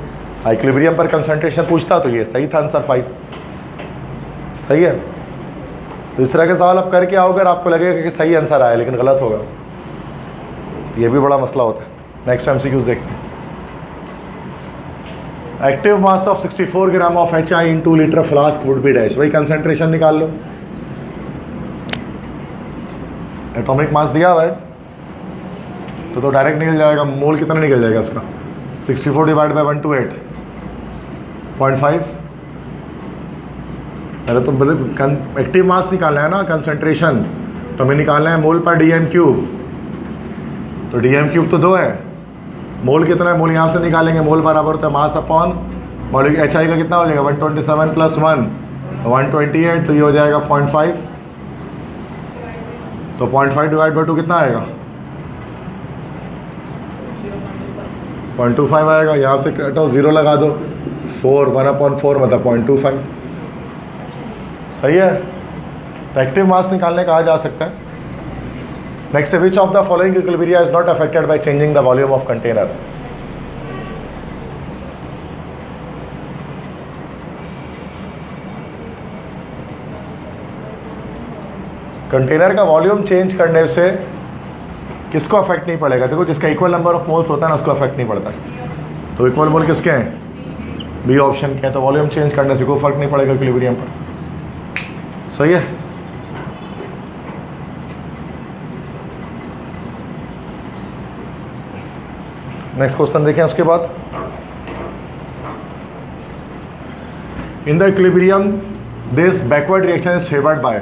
इक्विलिब्रियम पर कंसंट्रेशन पूछता तो ये सही था, आंसर 5 सही है. तो इस तरह के सवाल आप करके आओगे, आपको लगेगा कि सही आंसर आया, लेकिन गलत होगा, ये भी बड़ा मसला होता है. नेक्स्ट MCQs देखते हैं. Active mass of 64 gram of HI in 2 litre flask would be dash. वही कंसंट्रेशन निकाल लो, एटॉमिक मास दिया हुआ है, तो डायरेक्ट निकल जाएगा. मोल कितना निकल जाएगा इसका, 64 / 128, 0.5। अरे तो मतलब एक्टिव मास निकालना है ना, कंसंट्रेशन, तो हमें निकालना है मोल पर डीएम क्यूब। तो डीएम क्यूब तो 2 है, मोल कितना है, मोल यहाँ से निकालेंगे, मोल बराबर होता है mass upon molecule. H I का कितना हो जाएगा 127 + 1 128, तो ये हो जाएगा 0.5। तो 0.5 / 2 कितना आएगा 0.25 आएगा। यहाँ से कटो 0 लगा दो, 4 1/4 मतलब 0.25। सही है, तो एक्टिव मास निकालने कहा जा सकता है। नेक्स्ट है which of the following equilibria is not affected by changing the volume of container. Container का वॉल्यूम चेंज करने से किसको अफेक्ट नहीं पड़ेगा? देखो जिसका इक्वल नंबर ऑफ मोल्स होता है ना उसको अफेक्ट नहीं पड़ता। तो इक्वल मोल किसके हैं? बी ऑप्शन के हैं। तो वॉल्यूम चेंज करने से कोई फर्क नहीं पड़ेगा इक्विलिब्रियम पर। सही है। नेक्स्ट क्वेश्चन देखें उसके बाद। In the equilibrium this backward reaction is favoured by.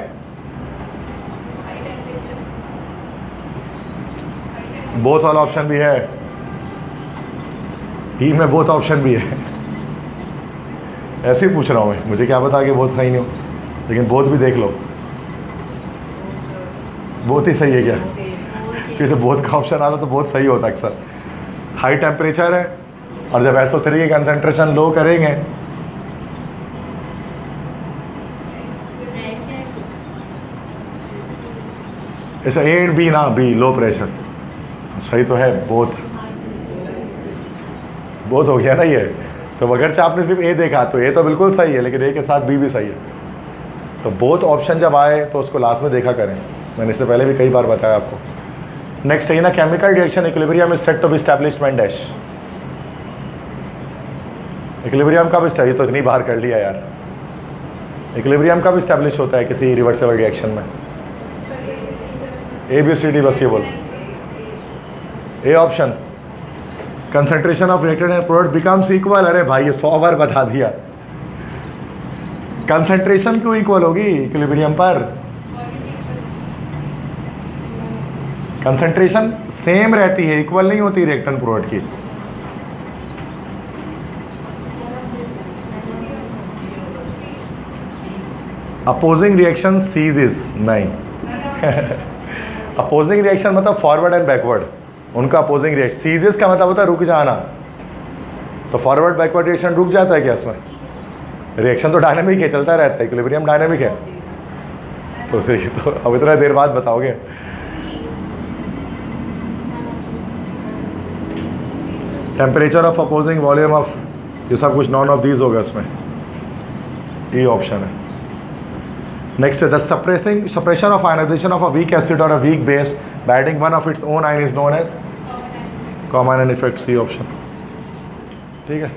Both वाला ऑप्शन भी है, ई में बोथ ऑप्शन भी है। ऐसे ही पूछ रहा हूँ मैं, मुझे क्या पता कि बोथ सही नहीं हो, लेकिन बोथ भी देख लो। बोथ ही सही है क्या? क्योंकि तो बोथ का ऑप्शन आता तो बहुत सही होता अक्सर। हाई टेम्परेचर है और जब SO3 की कंसंट्रेशन लो करेंगे ऐसा ए एंड बी ना, बी लो प्रेशर सही तो है। बोथ हो गया ना ये। तो अगर से आपने सिर्फ ए देखा तो ए तो बिल्कुल सही है, लेकिन ए के साथ बी भी सही है। तो बोथ ऑप्शन जब आए तो उसको लास्ट में देखा करें, मैंने इससे पहले भी कई बार बताया आपको। नेक्स्ट है ना chemical reaction equilibrium is set to be established when dash. Equilibrium कब स्टैब्लिश, तो इतनी बार कर लिया यार। इक्विलिब्रियम कब स्टैब्लिश होता है किसी रिवर्सिबल रिएक्शन में? ए बी सी डी बस ये बोलो। A option concentration of reacted and product becomes equal. अरे भाई ये 100 बार बता दिया। कंसंट्रेशन क्यों इक्वल होगी इक्विलिब्रियम पर? कंसंट्रेशन सेम रहती है, इक्वल नहीं होती रिएक्टेंट प्रोडक्ट की। अपोजिंग रिएक्शन सीजेस नहीं। अपोजिंग रिएक्शन मतलब फॉरवर्ड एंड बैकवर्ड, उनका अपोजिंग रिएक्शन। सीजेस का मतलब होता है रुक जाना। तो फॉरवर्ड बैकवर्ड रिएक्शन रुक जाता है क्या इसमें? रिएक्शन तो डायनामिक है, चलता रहता है, इक्विलिब्रियम डायनामिक है। तो अब इतना देर बाद बताओगे। Temperature of opposing volume of, ये सब कुछ नॉन ऑफ दीज होगा इसमें, ये ऑप्शन है। नेक्स्ट है the suppression of ionization of a weak acid or a weak base by adding one of its own ion is known as common ion effect, C option. ठीक है।